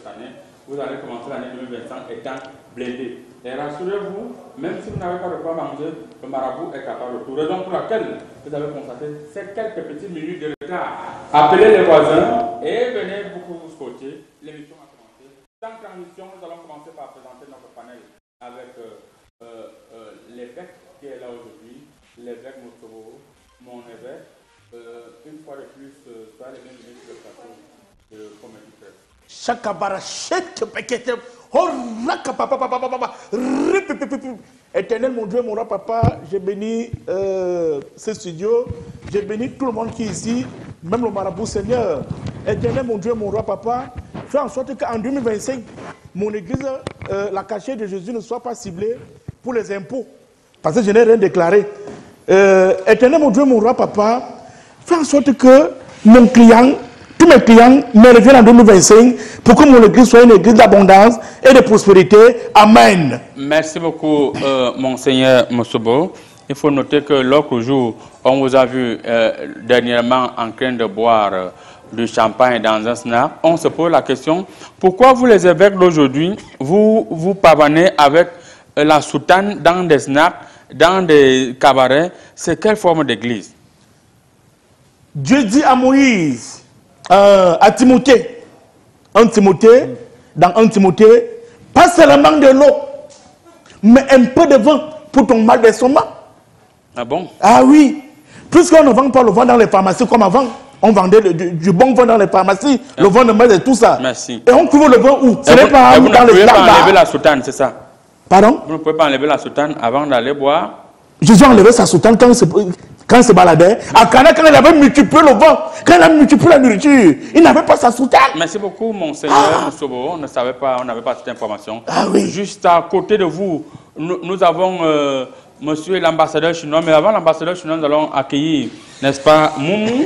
cette année, vous allez commencer l'année 2025 étant blindé. Et rassurez-vous, même si vous n'avez pas de quoi manger, le marabout est capable de tout. Raison pour laquelle vous avez constaté ces quelques petites minutes de retard. Appelez les voisins et venez beaucoup vous scotcher. L'émission a commencé. Sans transition, nous allons commencer par présenter notre panel avec l'évêque qui est là aujourd'hui, l'évêque Moussobo, mon évêque. Une fois de plus, soyez les bienvenus sur le plateau de Comédie Presse. Éternel mon Dieu, mon roi papa, j'ai béni ce studio, j'ai béni tout le monde qui est ici, même le marabout Seigneur. Éternel mon Dieu, mon roi papa, fais en sorte qu'en 2025, mon église, la cachette de Jésus ne soit pas ciblée pour les impôts, parce que je n'ai rien déclaré. Éternel mon Dieu, mon roi papa, fais en sorte que mon client, tous mes clients me reviennent en 2025 pour que mon église soit une église d'abondance et de prospérité. Amen. Merci beaucoup, Monseigneur Moussobo. Il faut noter que l'autre jour, on vous a vu dernièrement en train de boire du champagne dans un snack. On se pose la question, pourquoi vous les évêques d'aujourd'hui, vous pavanez avec la soutane dans des snacks, dans des cabarets? C'est quelle forme d'église? Dieu dit à Moïse, à Timothée, dans 1 Timothée, pas seulement de l'eau, mais un peu de vin pour ton mal d'estomac. Ah bon? Ah oui. Puisqu'on ne vend pas le vin dans les pharmacies comme avant, on vendait du bon vin dans les pharmacies, le vin de maïs et tout ça. Merci. Et on couvre le vin où? Ce n'est pas vous dans ne les pouvez pas standards. enlever la soutane, c'est ça? Pardon? Vous ne pouvez pas enlever la soutane avant d'aller boire? Jésus a enlevé sa soutane quand il se baladait. À Cana, quand il avait multiplié le vin, quand il a multiplié la nourriture, il n'avait pas sa soutane. Merci beaucoup, Monseigneur Moussobo. On ne savait pas, on n'avait pas cette information. Ah oui. Juste à côté de vous, nous avons monsieur l'ambassadeur chinois. Mais avant l'ambassadeur chinois, nous allons accueillir, n'est-ce pas, Moumou.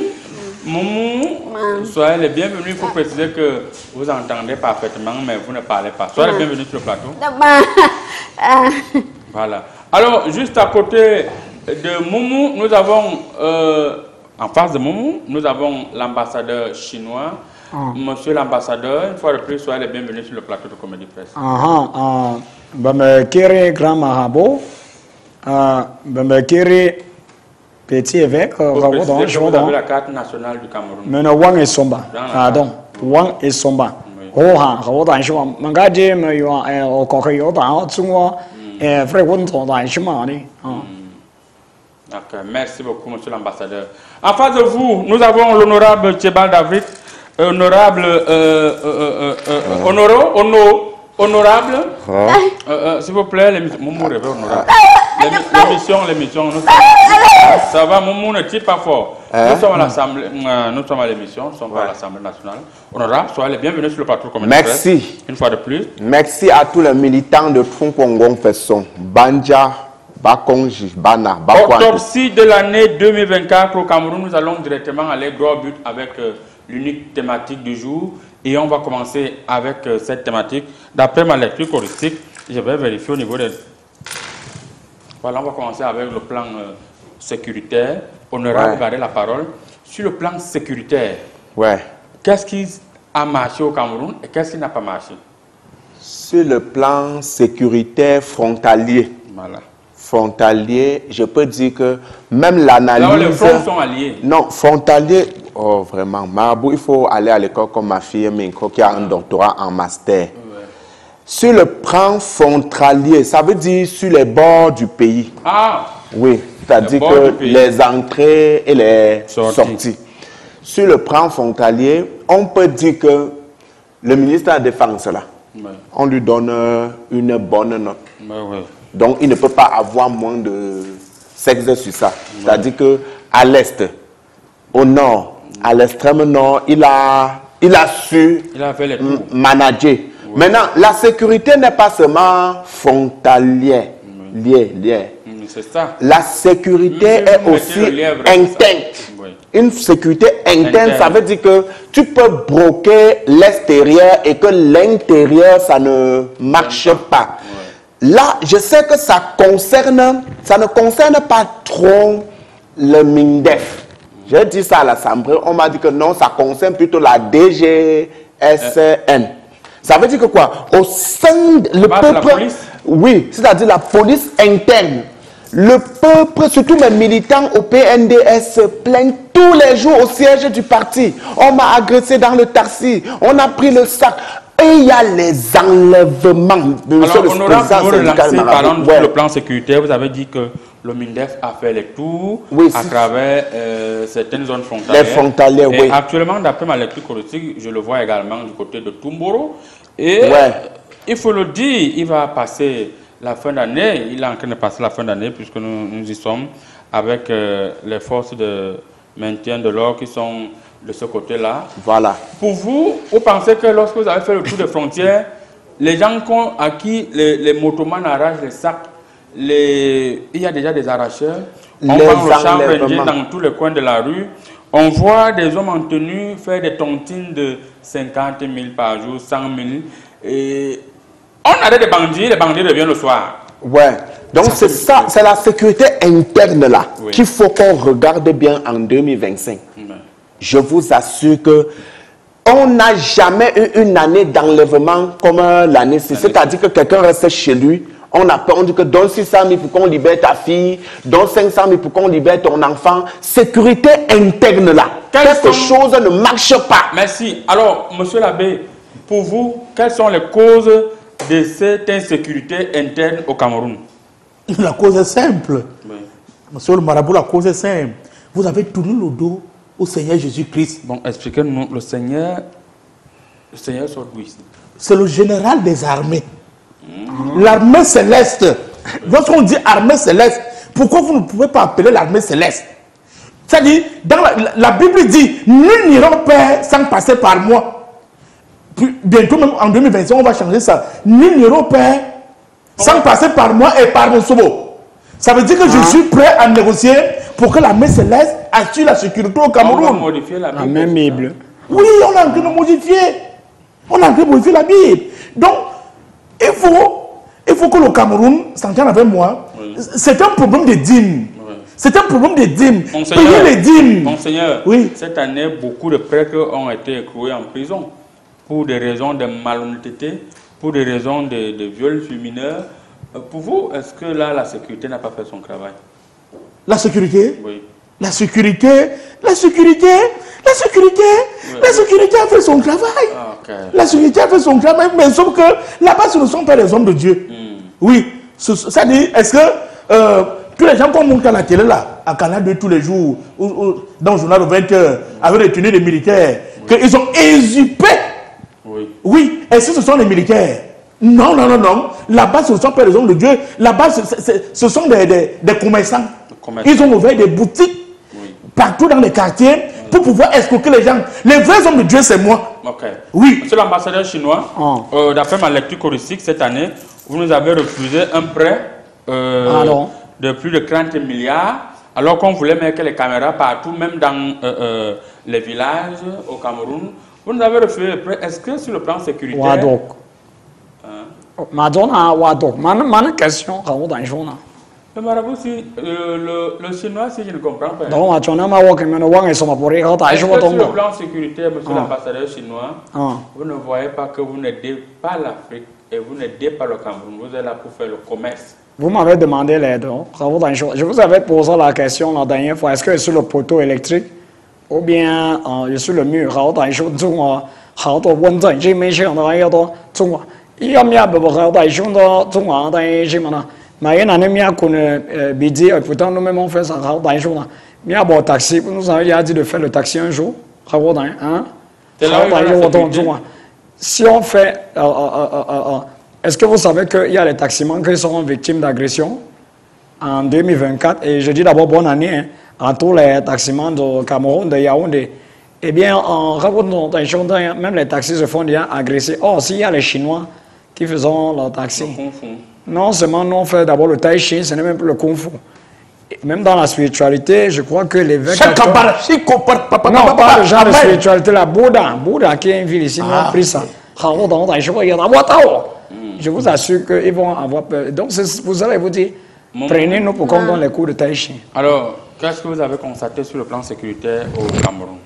Moumou, soyez les bienvenus. Il faut préciser que vous entendez parfaitement, mais vous ne parlez pas. Soyez les bienvenus sur le plateau. Voilà. Alors, juste à côté de Moumou, nous avons, en face de Moumou, nous avons l'ambassadeur chinois. Monsieur l'ambassadeur, une fois de plus, soyez les bienvenus sur le plateau de Comédie Presse. Kiri grand marabout, Kiri petit évêque, vous avez la carte nationale du Cameroun. Mais Wang et Somba. Pardon, Wang et Somba. Merci beaucoup, monsieur l'ambassadeur. En face de vous, nous avons l'honorable Tchébal David, honorable honorable, s'il vous plaît, l'émission, ça va, Moumou ne tire pas fort. Nous sommes à l'Assemblée, nous sommes à l'émission, nous sommes à l'Assemblée nationale. Honorable, soyez les bienvenus sur le plateau. Merci. Une fois de plus. Merci à tous les militants de Tronkongon Fesson, Banja, Bakonji, Bana, Bakwan. Autopsie de l'année 2024 au Cameroun, nous allons directement aller droit au but avec l'unique thématique du jour. Et on va commencer avec cette thématique. D'après ma lecture choristique, je vais vérifier au niveau de... Voilà, on va commencer avec le plan sécuritaire. Honorable, gardez la parole. Sur le plan sécuritaire, qu'est-ce qui a marché au Cameroun et qu'est-ce qui n'a pas marché? Sur le plan sécuritaire frontalier, frontalier, je peux dire que même l'analyse... Là où les fronts sont alliés. Non, frontalier, oh vraiment, Marabout, il faut aller à l'école comme ma fille Minko qui a un doctorat en master. Sur le plan frontalier, ça veut dire sur les bords du pays. Oui, c'est-à-dire que les entrées et les sorties. Sur le plan frontalier, on peut dire que le ministre de la Défense, là, on lui donne une bonne note. Donc, il ne peut pas avoir moins de sexe sur ça. C'est-à-dire qu'à l'est, au nord, à l'extrême nord, il a su manager. Maintenant, la sécurité n'est pas seulement frontalière, c'est ça. La sécurité est aussi interne. Une sécurité interne, ça veut dire que tu peux bloquer l'extérieur et que l'intérieur, ça ne marche pas. Là, je sais que ça ne concerne pas trop le MINDEF. J'ai dit ça à l'Assemblée, on m'a dit que non, ça concerne plutôt la DGSN. Ça veut dire que quoi? Au sein de le peuple, la police? Oui, c'est-à-dire la police interne. Le peuple, surtout mes militants au PNDS, se plaignent tous les jours au siège du parti. On m'a agressé dans le taxi, on a pris le sac. Et il y a les enlèvements. Alors, on aura pour relancer, parlant sur le plan sécuritaire, vous avez dit que le MINDEF a fait les tours à travers certaines zones frontalières. Les frontalières, et actuellement, d'après ma lecture choristique, je le vois également du côté de Tumboro. Et il faut le dire, il va passer la fin d'année, il est en train de passer la fin d'année puisque nous y sommes avec les forces de maintien de l'ordre qui sont de ce côté-là. Voilà. Pour vous, vous pensez que lorsque vous avez fait le tour des frontières, les gens à qui les motomans arrachent les sacs, il y a déjà des arracheurs, on prend le champ dans tous les coins de la rue, on voit des hommes en tenue faire des tontines de 50 000 par jour, 100 000, et on arrête des bandits, les bandits reviennent le soir. Ouais, donc c'est ça, c'est la sécurité interne là qu'il faut qu'on regarde bien en 2025. Je vous assure que on n'a jamais eu une année d'enlèvement comme l'année. C'est-à-dire que quelqu'un reste chez lui, on a peur, on dit que donne 600 000 pour qu'on libère ta fille, donne 500 000 pour qu'on libère ton enfant. Sécurité interne là, quelque chose ne marche pas. Merci. Alors, monsieur l'abbé, pour vous, quelles sont les causes de cette insécurité interne au Cameroun? La cause est simple. Monsieur le marabout, la cause est simple. Vous avez tourné le dos au Seigneur Jésus-Christ. Bon, expliquez-nous, le Seigneur sort d'où ici? C'est le général des armées. L'armée céleste. Lorsqu'on dit armée céleste, pourquoi vous ne pouvez pas appeler l'armée céleste? C'est-à-dire, dans la Bible dit, nul n'ira au Père sans passer par moi. Puis, bientôt, même en 2025, on va changer ça. Nul n'ira au Père sans passer par moi et par mon sauveau. Ça veut dire que je suis prêt à négocier pour que l'armée céleste assure la sécurité au Cameroun. On va modifier la Bible. La même Bible. Oui, on a en train de modifier. On a en train de modifier la Bible. Donc, il faut que le Cameroun s'entende avec moi. Oui. C'est un problème de dîmes. Oui. C'est un problème de dîmes. Payer les dîmes. Monseigneur, cette année, beaucoup de prêtres ont été écroués en prison pour des raisons de malhonnêteté, pour des raisons de viol sur mineurs. Pour vous, est-ce que là, la sécurité n'a pas fait son travail? La sécurité? Oui. La sécurité a fait son travail. La sécurité a fait son travail, mais sauf que là-bas, ce ne sont pas les hommes de Dieu. Oui. Ça dit, est-ce que tous les gens qu'on monte à la télé là, à Canal 2 tous les jours, ou dans le journal de 20h, avec les tenues des militaires, qu'ils ont usurpé? Oui. Est-ce que ce sont les militaires? Non. Là-bas, ce ne sont pas les hommes de Dieu. Là-bas, ce sont des commerçants. Ils ont ouvert des boutiques partout dans les quartiers pour pouvoir escroquer les gens. Les vrais hommes de Dieu, c'est moi. Oui. Monsieur l'ambassadeur chinois, d'après ma lecture choristique cette année, vous nous avez refusé un prêt de plus de 30 milliards, alors qu'on voulait mettre les caméras partout, même dans les villages au Cameroun. Vous nous avez refusé le prêt. Est-ce que sur le plan sécuritaire... Madonna Wadok, ma question, le marabout, le chinois, si je ne comprends pas. Donc, tu n'as pas est-ce que sur le plan sécuritaire, monsieur l'ambassadeur chinois, vous ne voyez pas que vous n'aidez pas l'Afrique et vous n'aidez pas le Cameroun. Vous êtes là pour faire le commerce. Vous m'avez demandé l'aide. Je vous avais posé la question la dernière fois. Est-ce que sur le poteau électrique ou bien sur le mur? Il y a bien mais il y a un bidi, et pourtant nous-mêmes on fait ça dans les jours. Il y a un taxi, nous avons dit de faire le taxi un jour. Si on fait, est-ce que vous savez qu'il y a les taximans qui seront victimes d'agression en 2024? Et je dis d'abord bonne année à tous les taximans de Cameroun, de Yaoundé. Eh bien, en racontant même les taxis se font déjà agresser. Or, s'il y a les Chinois qui font leur taxi, non seulement nous on fait d'abord le tai chi, ce n'est même plus le kung fu. Même dans la spiritualité, je crois que l'évêque... Non, pas le genre de spiritualité, la Bouddha qui est une ville ici, nous avons pris ça. Je vous assure qu'ils vont avoir peur. Donc vous allez vous dire, prenez-nous pour qu'on donne les cours de tai chi. Alors, qu'est-ce que vous avez constaté sur le plan sécuritaire au Cameroun?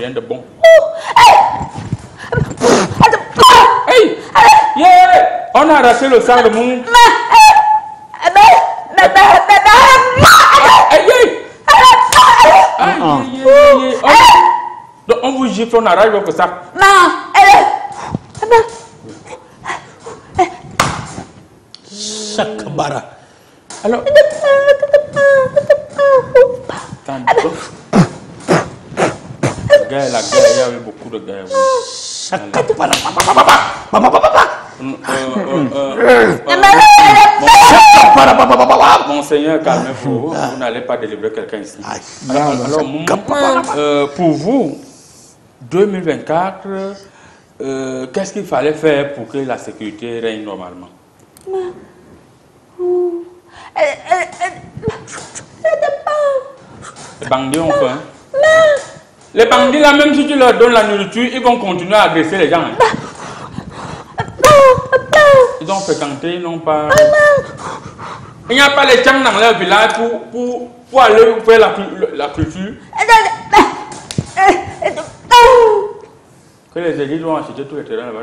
rien de bon. Hey! Yeah! On a arraché le sang de mon... Donc on vous gifle, on arrache votre sac. Chaque bara. Alors... La guerre, il y avait beaucoup de guerres. Chaque bara. Monseigneur, calmez-vous. Vous n'allez pas délivrer quelqu'un ici. Alors, pour vous, 2024, qu'est-ce qu'il fallait faire pour que la sécurité règne normalement? Les bandits ont faim. Les bandits là, même si tu leur donnes la nourriture, ils vont continuer à agresser les gens. Ils ont fréquenté, ils n'ont pas... Il n'y a pas les gens dans leur village pour aller faire la culture. Que les élites vont acheter tous les terrains là-bas.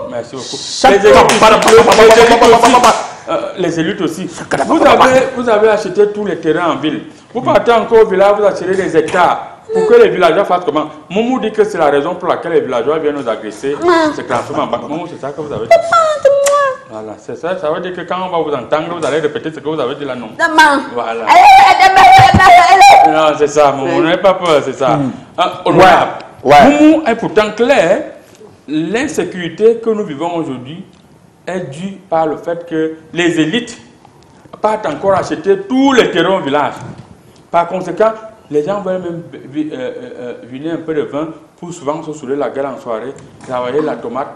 Merci beaucoup. Les élites aussi. Vous avez acheté tous les terrains en ville. Vous partez encore au village, vous achetez des hectares. Pour que les villageois fassent comment? Moumou dit que c'est la raison pour laquelle les villageois viennent nous agresser. C'est transformé en bac. Moumou, c'est ça que vous avez dit. Voilà, c'est ça. Ça veut dire que quand on va vous entendre, vous allez répéter ce que vous avez dit là, non? Voilà. Non, c'est ça, Moumou. N'ayez pas peur, c'est ça. Moumou est pourtant clair. L'insécurité que nous vivons aujourd'hui est due par le fait que les élites partent encore acheter tous les terrains au village. Par conséquent, les gens veulent même vider un peu de vin pour souvent se saouler la gueule en soirée, travailler la tomate,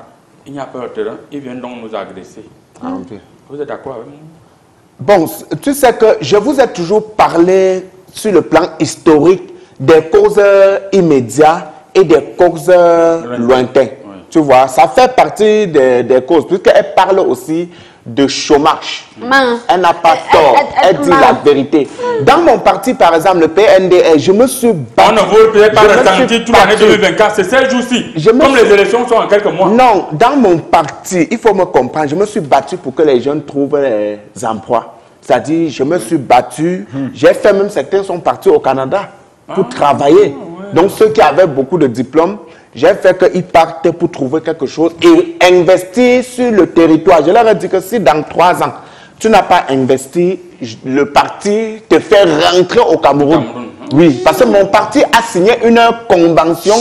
il n'y a pas de terrain, ils viennent donc nous agresser. Vous êtes d'accord avec moi? Bon, tu sais que je vous ai toujours parlé sur le plan historique des causes immédiates et des causes lointaines. Tu vois, ça fait partie des causes, puisqu'elle parle aussi de chômage. Elle n'a pas tort, elle dit la vérité. Dans mon parti, par exemple, le PNDS, je me suis battu. On ne veut pas ressentir toute l'année 2024, c'est ces jours-ci. Comme les élections sont en quelques mois. Non, dans mon parti, il faut me comprendre, je me suis battu pour que les jeunes trouvent les emplois. C'est-à-dire, je me suis battu, j'ai fait même certains sont partis au Canada pour travailler. Donc, ceux qui avaient beaucoup de diplômes, j'ai fait qu'ils partent pour trouver quelque chose et investir sur le territoire. Je leur ai dit que si dans 3 ans, tu n'as pas investi, le parti te fait rentrer au Cameroun. Oui, parce que mon parti a signé une convention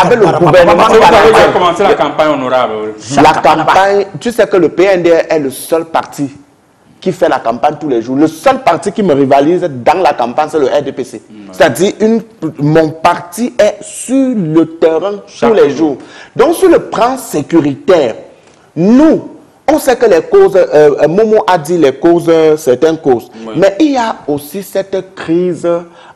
avec le gouvernement canadien. Vous avez commencé la campagne honorable. La campagne, tu sais que le PNDR est le seul parti qui fait la campagne tous les jours. Le seul parti qui me rivalise dans la campagne, c'est le RDPC. C'est-à-dire, mon parti est sur le terrain tous les jours. Donc, sur le plan sécuritaire, nous, on sait que les causes, Momo a dit les causes, certaines causes. Mais il y a aussi cette crise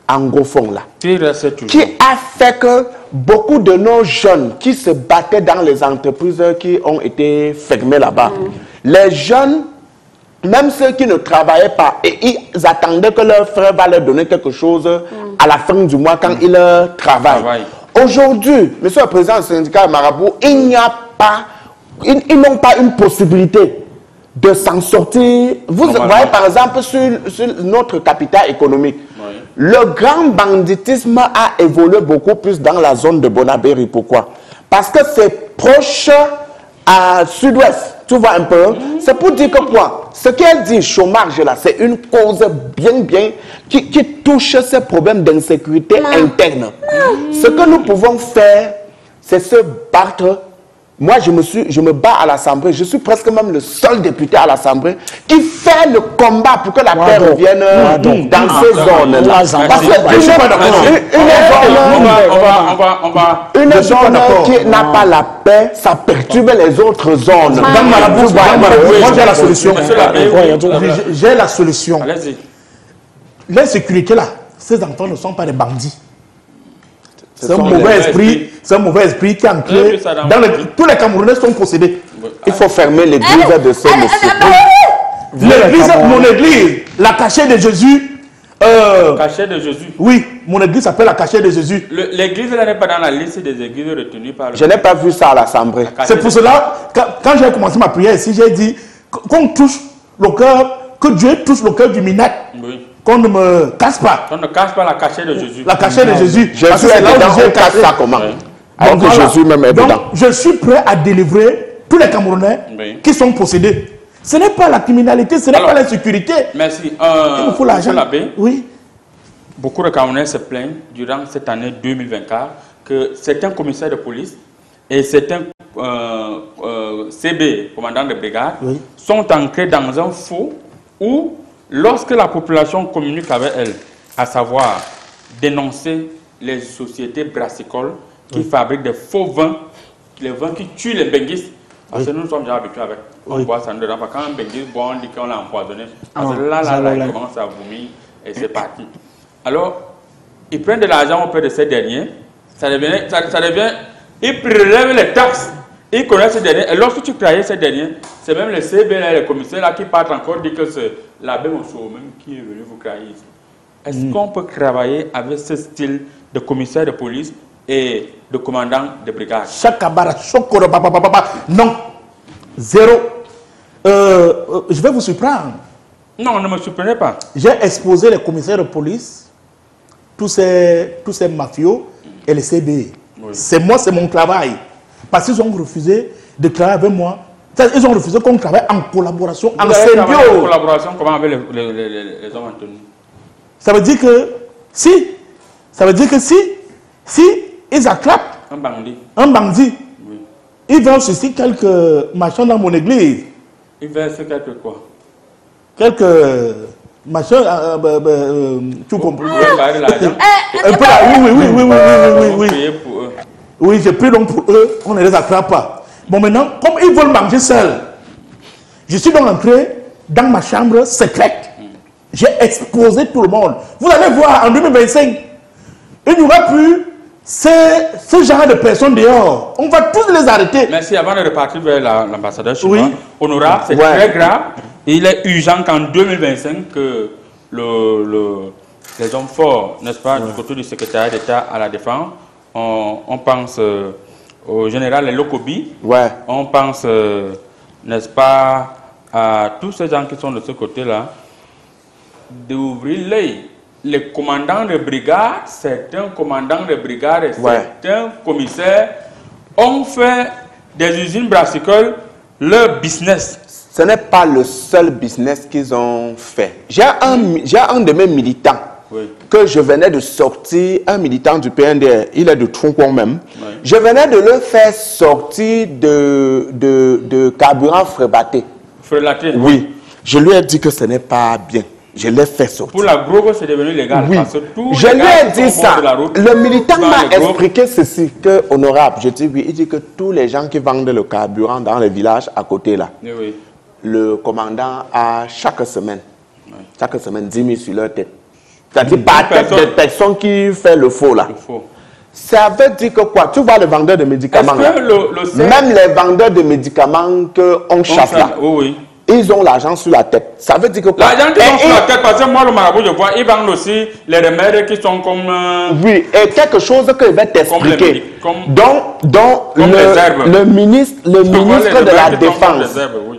anglophone là, qui a fait que beaucoup de nos jeunes qui se battaient dans les entreprises qui ont été fermées là-bas, les jeunes, même ceux qui ne travaillaient pas, et ils attendaient que leur frère va leur donner quelque chose à la fin du mois quand ils travaillent. Aujourd'hui, monsieur le président du syndicat Marabout, il n'y a pas, ils n'ont pas une possibilité de s'en sortir. Vous voyez par exemple sur notre capital économique, le grand banditisme a évolué beaucoup plus dans la zone de Bonabéry. Pourquoi? Parce que c'est proche à sud-ouest. Tu vois un peu? C'est pour dire que quoi? Ce qu'elle dit, chômage là, c'est une cause bien qui touche ces problèmes d'insécurité interne. Ce que nous pouvons faire, c'est se battre. Moi, je me bats à l'Assemblée. Je suis presque même le seul député à l'Assemblée qui fait le combat pour que la paix revienne dans ces zones-là. Parce qu'une zone qui n'a pas la paix, ça perturbe les autres zones. Dans Marabout, moi j'ai la solution. J'ai la solution. L'insécurité là, ces enfants ne sont pas des bandits. C'est un mauvais esprit qui est ancré. Tous les Camerounais sont possédés. Il faut fermer l'église de ces messieurs. L'église, mon église, La Cachée de Jésus. Cachée de Jésus. Oui, mon église s'appelle la Cachée de Jésus. L'église n'est pas dans la liste des églises retenues par le... Je n'ai pas vu ça à l'Assemblée. C'est pour cela, quand j'ai commencé ma prière ici, j'ai dit qu'on touche le cœur, que Dieu touche le cœur du minette. Oui. Qu'on ne me casse pas. On ne cache pas la cachée de Jésus. La Cachée de Jésus. Jésus est dedans, on casse ça comment? Alors que Jésus même est dedans. Je suis prêt à délivrer tous les Camerounais qui sont possédés. Ce n'est pas la criminalité, ce n'est pas l'insécurité. Merci. Il nous faut l'argent. Oui. Beaucoup de Camerounais se plaignent durant cette année 2024 que certains commissaires de police et certains CB, commandants de brigade, sont ancrés dans un faux où, lorsque la population communique avec elle, à savoir dénoncer les sociétés brassicoles qui fabriquent des faux vins, les vins qui tuent les benguistes. Parce que nous sommes déjà habitués avec. On boit ça dedans. Quand un benguiste boit, on dit qu'on l'a empoisonné. Parce que là, il commence à vomir et c'est parti. Alors, ils prennent de l'argent auprès de ces derniers. Ça devient, ils prélèvent les taxes. Ils connaissent ces derniers. Et lorsque tu trahis ces derniers, c'est même les CB, les commissaires là, qui partent encore dire que c'est l'abbé Mosso même qui est venu vous trahir. Est-ce qu'on peut travailler avec ce style de commissaire de police et de commandant de brigade? Non. Zéro. Je vais vous surprendre. Non, ne me surprenez pas. J'ai exposé les commissaires de police, tous ces mafios et les CB. Oui. C'est moi, c'est mon travail. Parce qu'ils ont refusé de travailler avec moi. Ils ont refusé qu'on travaille en collaboration, en symbiose. En collaboration, comment avec les hommes en tenue? Ça veut dire que si ils attrapent un bandit, oui, ils versent aussi quelques machins dans mon église. Ils versent quelques quoi? Quelques machins, tout compris. Oui. Oui, j'ai pris donc pour eux, on ne les attrape pas. Bon, maintenant, comme ils veulent manger seuls, je suis donc entré dans ma chambre secrète. J'ai exposé tout le monde. Vous allez voir, en 2025, il n'y aura plus ce genre de personnes dehors. On va tous les arrêter. Merci. Avant de repartir vers l'ambassadeur chinois, oui, honorable, c'est très grave. Il est urgent qu'en 2025, que les hommes forts, n'est-ce pas, du côté du secrétariat d'État à la Défense, on pense au général Lokobi, on pense, n'est-ce pas, à tous ces gens qui sont de ce côté-là, d'ouvrir l'œil. Les commandants de brigade, certains commandants de brigade et certains commissaires ont fait des usines brassicoles leur business. Ce n'est pas le seul business qu'ils ont fait. J'ai un de mes militants que je venais de sortir, un militant du PNDR, il est de Tronquon même. Je venais de le faire sortir de carburant frébaté. Frélaté? Oui. Je lui ai dit que ce n'est pas bien. Je l'ai fait sortir. Pour la drogue, c'est devenu légal. Oui. Parce que je lui ai dit ça. Le militant m'a expliqué ceci, que honorable, je dis oui, il dit que tous les gens qui vendent le carburant dans les villages à côté là, le commandant a chaque semaine 10 000 sur leur tête. C'est-à-dire par tête des personnes qui font le faux là. Ça veut dire que quoi? Tu vois les vendeurs de médicaments là, même les vendeurs de médicaments qu'on chasse là. Ils ont l'argent sur la tête. Ça veut dire que quoi? L'argent qui sont sur la tête, parce que moi, le marabout, je vois, ils vendent aussi les remèdes qui sont comme... Oui, et quelque chose que je vais t'expliquer. Donc le ministre de la Défense,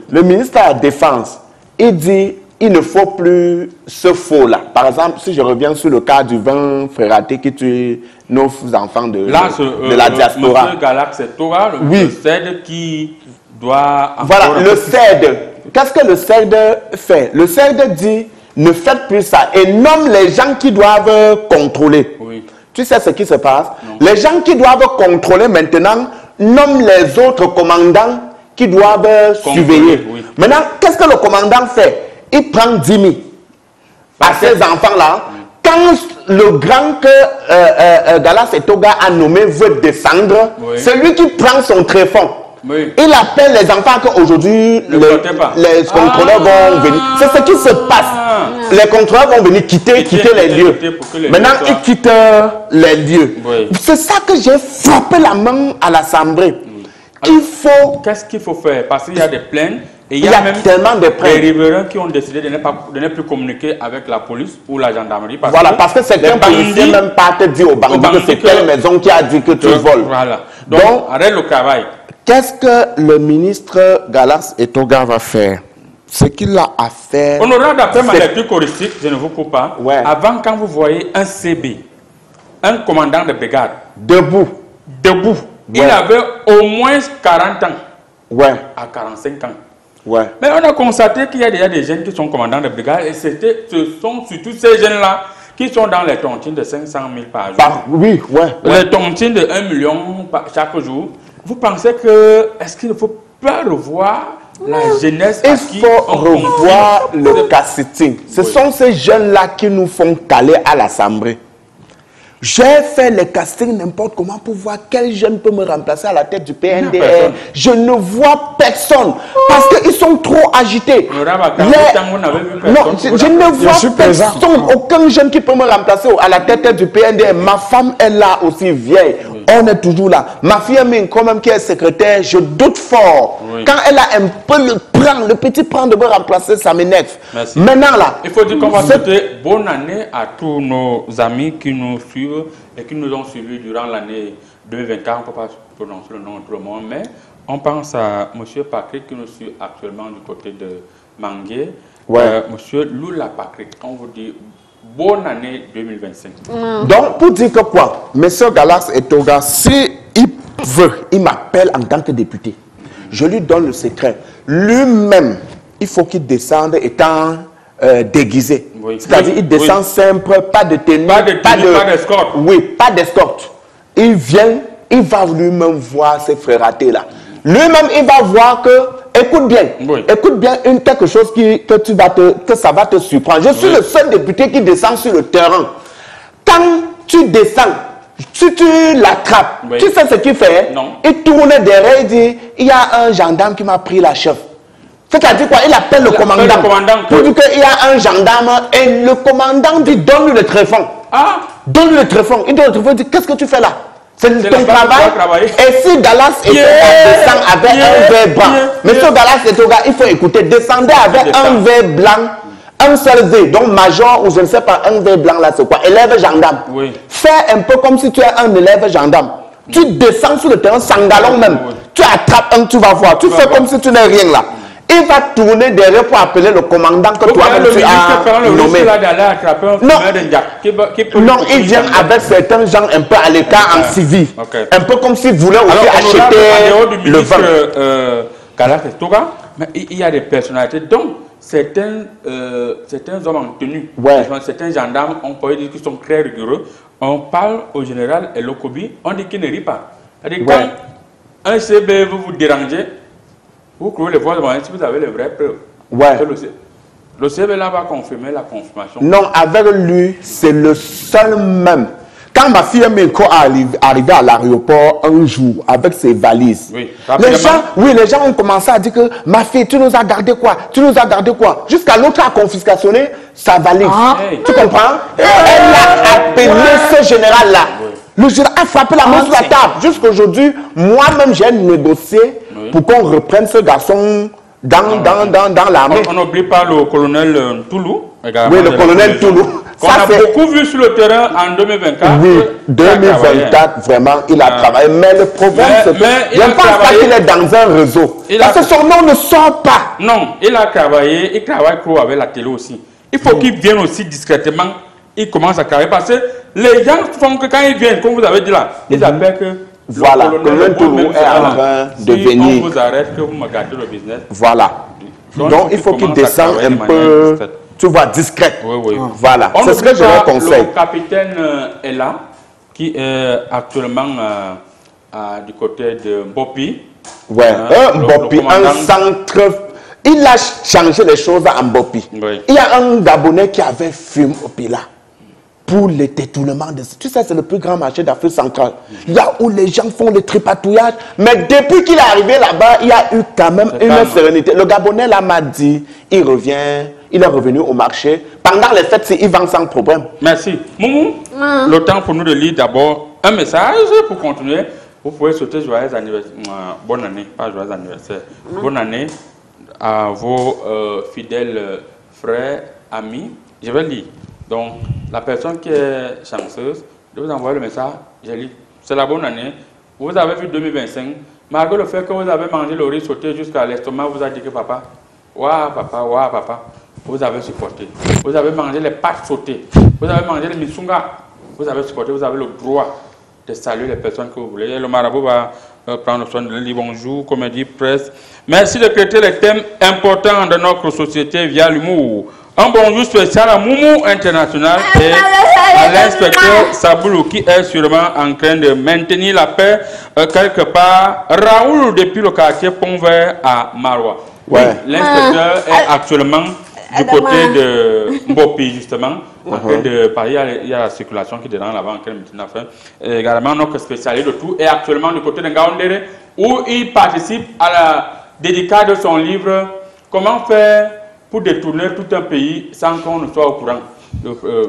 le ministre de la Défense, il dit, il ne faut plus ce faux-là. Par exemple, si je reviens sur le cas du vin frératé qui tue nos enfants de la diaspora. Monsieur Galax, c'est toi, le CED qui doit... Voilà, le CED. Qu'est-ce que le CED fait? Le CED dit, ne faites plus ça et nomme les gens qui doivent contrôler. Tu sais ce qui se passe? Les gens qui doivent contrôler maintenant nomment les autres commandants qui doivent surveiller. Maintenant, qu'est-ce que le commandant fait? Il prend 10 000 à ces enfants-là. Quand le grand que Galas et Toga a nommé veut descendre, c'est lui qui prend son tréfonds. Il appelle les enfants qu'aujourd'hui les contrôleurs vont venir. C'est ce qui se passe. Les contrôleurs vont venir quitter les lieux. Maintenant, ils quittent les lieux. C'est ça que j'ai frappé la main à l'Assemblée. Qu'est-ce qu'il faut faire? Parce qu'il y a des plaintes Et il y a même tellement de preuves. Des riverains qui ont décidé de ne plus communiquer avec la police ou la gendarmerie. Parce que certains policiers même pas te dire aux bandits que c'est quelle maison qui a dit que tu voles. Voilà. Donc, arrête le travail. Qu'est-ce que le ministre Galas Etoga va faire? Ce qu'il a à faire... Honorable, d'après ma lecture choristique, je ne vous coupe pas, ouais. Avant, quand vous voyez un CB, un commandant de brigade, debout, ouais. Il avait au moins 40 ans, ouais. À 45 ans. Ouais. Mais on a constaté qu'il y a déjà des jeunes qui sont commandants de brigade et ce sont surtout ces jeunes-là qui sont dans les tontines de 500 000 par jour. Oui, ouais. Les tontines de 1 million chaque jour. Vous pensez que, est-ce qu'il ne faut pas revoir la jeunesse? Il faut revoir le casting. Ce sont ces jeunes-là qui nous font caler à l'Assemblée. J'ai fait les castings n'importe comment pour voir quel jeune peut me remplacer à la tête du PNDR. Je ne vois personne parce qu'ils sont trop agités. Non, je ne vois personne, aucun jeune qui peut me remplacer à la tête du PNDR. Ma femme est là aussi vieille. On est toujours là. Ma fille Ming, quand même, qui est secrétaire, je doute fort. Quand elle a un peu le petit plan de me remplacer, ça m'énerve. Maintenant là, il faut dire qu'on va souhaiter bonne année à tous nos amis qui nous suivent et qui nous ont suivis durant l'année 2024. On ne peut pas prononcer le nom de tout le monde, mais on pense à M. Patrick qui nous suit actuellement du côté de Mangué. M. Lula Patrick, on vous dit bonne année 2025. Donc, pour dire que quoi, M. Galas Etoga, si il veut, il m'appelle en tant que député. Je lui donne le secret. Lui-même, il faut qu'il descende étant déguisé. C'est-à-dire, il descend simple, pas de tenue, pas d'escorte. Oui, pas d'escorte. Il vient, il va lui-même voir ses frératés là. Lui-même, il va voir que, écoute bien quelque chose que ça va te surprendre. Je suis le seul député qui descend sur le terrain. Quand tu descends, si tu l'attrapes, tu sais ce qu'il fait? Non. Il tourne derrière et dit, il y a un gendarme qui m'a pris la chef. C'est-à-dire quoi? Il appelle le commandant. Pour dire qu'il y a un gendarme et le commandant dit, donne-lui le téléphone. Donne-lui le téléphone. Il donne le téléphone, il dit, qu'est-ce que tu fais là? C'est ton travail. Et si Galas Etoga descend avec un verre blanc, Monsieur Galas Etoga, il faut écouter, descendez avec un verre blanc, un seul V, donc major ou je ne sais pas, un V blanc là, c'est quoi? Élève gendarme. Fais un peu comme si tu es un élève gendarme. Tu descends sur le terrain sans galon même. Tu attrapes un, tu vas voir. Tu fais comme si tu n'es rien là. Il va tourner derrière pour appeler le commandant que toi-même tu as nommé. Non, il vient avec certains gens un peu à l'écart en civil. Un peu comme s'il voulait aussi acheter le vin. Galas Etoga, mais il y a des personnalités dont certains hommes en tenue, certains gendarmes, on peut dire qu'ils sont très rigoureux. On parle au général Elokobi, on dit qu'il ne rit pas. Quand un CB veut vous déranger, vous croyez les voix de si vous avez les vraies preuves. Le CB là va confirmer la confirmation. Non, avec lui, c'est le seul même. Quand ma fille Minko est arrivée à l'aéroport un jour avec ses valises, les gens ont commencé à dire que ma fille, tu nous as gardé quoi? Tu nous as gardé quoi? Jusqu'à l'autre a confiscationné sa valise. Tu comprends? Et elle a appelé ce général-là. Le général a frappé la main sur la table. Jusqu'aujourd'hui, moi-même, j'ai négocié pour qu'on reprenne ce garçon dans l'armée. On n'oublie pas le colonel Toulou. Oui, le colonel Toulou. On a beaucoup vu sur le terrain en 2024. Oui, 2024, vraiment, il a travaillé. Mais le problème, c'est que je ne pense pas qu'il est dans un réseau. Parce que son nom ne sort pas. Non, il a travaillé, il travaille avec la télé aussi. Il faut qu'il vienne aussi discrètement. Il commence à travailler parce que les gens font que quand ils viennent, comme vous avez dit là, ils appellent que voilà, le colonel Toulou est en train de venir. Si on vous arrête, que vous me gardez le business. Voilà. Donc il faut qu'il descende un peu, tu vois, discret. Voilà, c'est ce que je leur conseille. Le capitaine est là, qui est actuellement du côté de Mbopi. Mbopi, un centre. Il a changé les choses à Mbopi. Il y a un Gabonais qui avait fumé au Pila pour le détournement de... Tu sais, c'est le plus grand marché d'Afrique centrale. Là où les gens font le tripatouillage. Mais depuis qu'il est arrivé là-bas, il y a eu quand même une sérénité. Le Gabonais là m'a dit, il revient, il est revenu au marché. Pendant les fêtes, il vend sans problème. Merci. Moumou, le temps pour nous de lire d'abord un message pour continuer. Vous pouvez souhaiter joyeux anniversaire. Bonne année, pas joyeux anniversaire. Bonne année à vos fidèles frères, amis. Je vais lire. Donc, la personne qui est chanceuse, de vous envoyer le message, j'ai lu. C'est la bonne année. Vous avez vu 2025. Malgré le fait que vous avez mangé le riz sauté jusqu'à l'estomac, vous avez dit que papa, waouh papa, vous avez supporté. Vous avez mangé les pâtes sautées. Vous avez mangé les misunga. Vous avez supporté, vous avez le droit de saluer les personnes que vous voulez. Et le marabout va prendre soin de leur dire bonjour, comédie, presse. Merci de traiter les thèmes importants de notre société via l'humour. Un bonjour spécial à Moumou International et à l'inspecteur Saboulou qui est sûrement en train de maintenir la paix quelque part. Raoul depuis le quartier Pont-Vert à Marois. Oui, l'inspecteur est actuellement du côté de Mbopi justement, en train de parler. Il y a la circulation qui est dedans là-bas en train de maintenir la paix. Également notre spécialiste de tout est actuellement du côté de Ngaoundéré où il participe à la dédicace de son livre Comment faire pour détourner tout un pays sans qu'on ne soit au courant.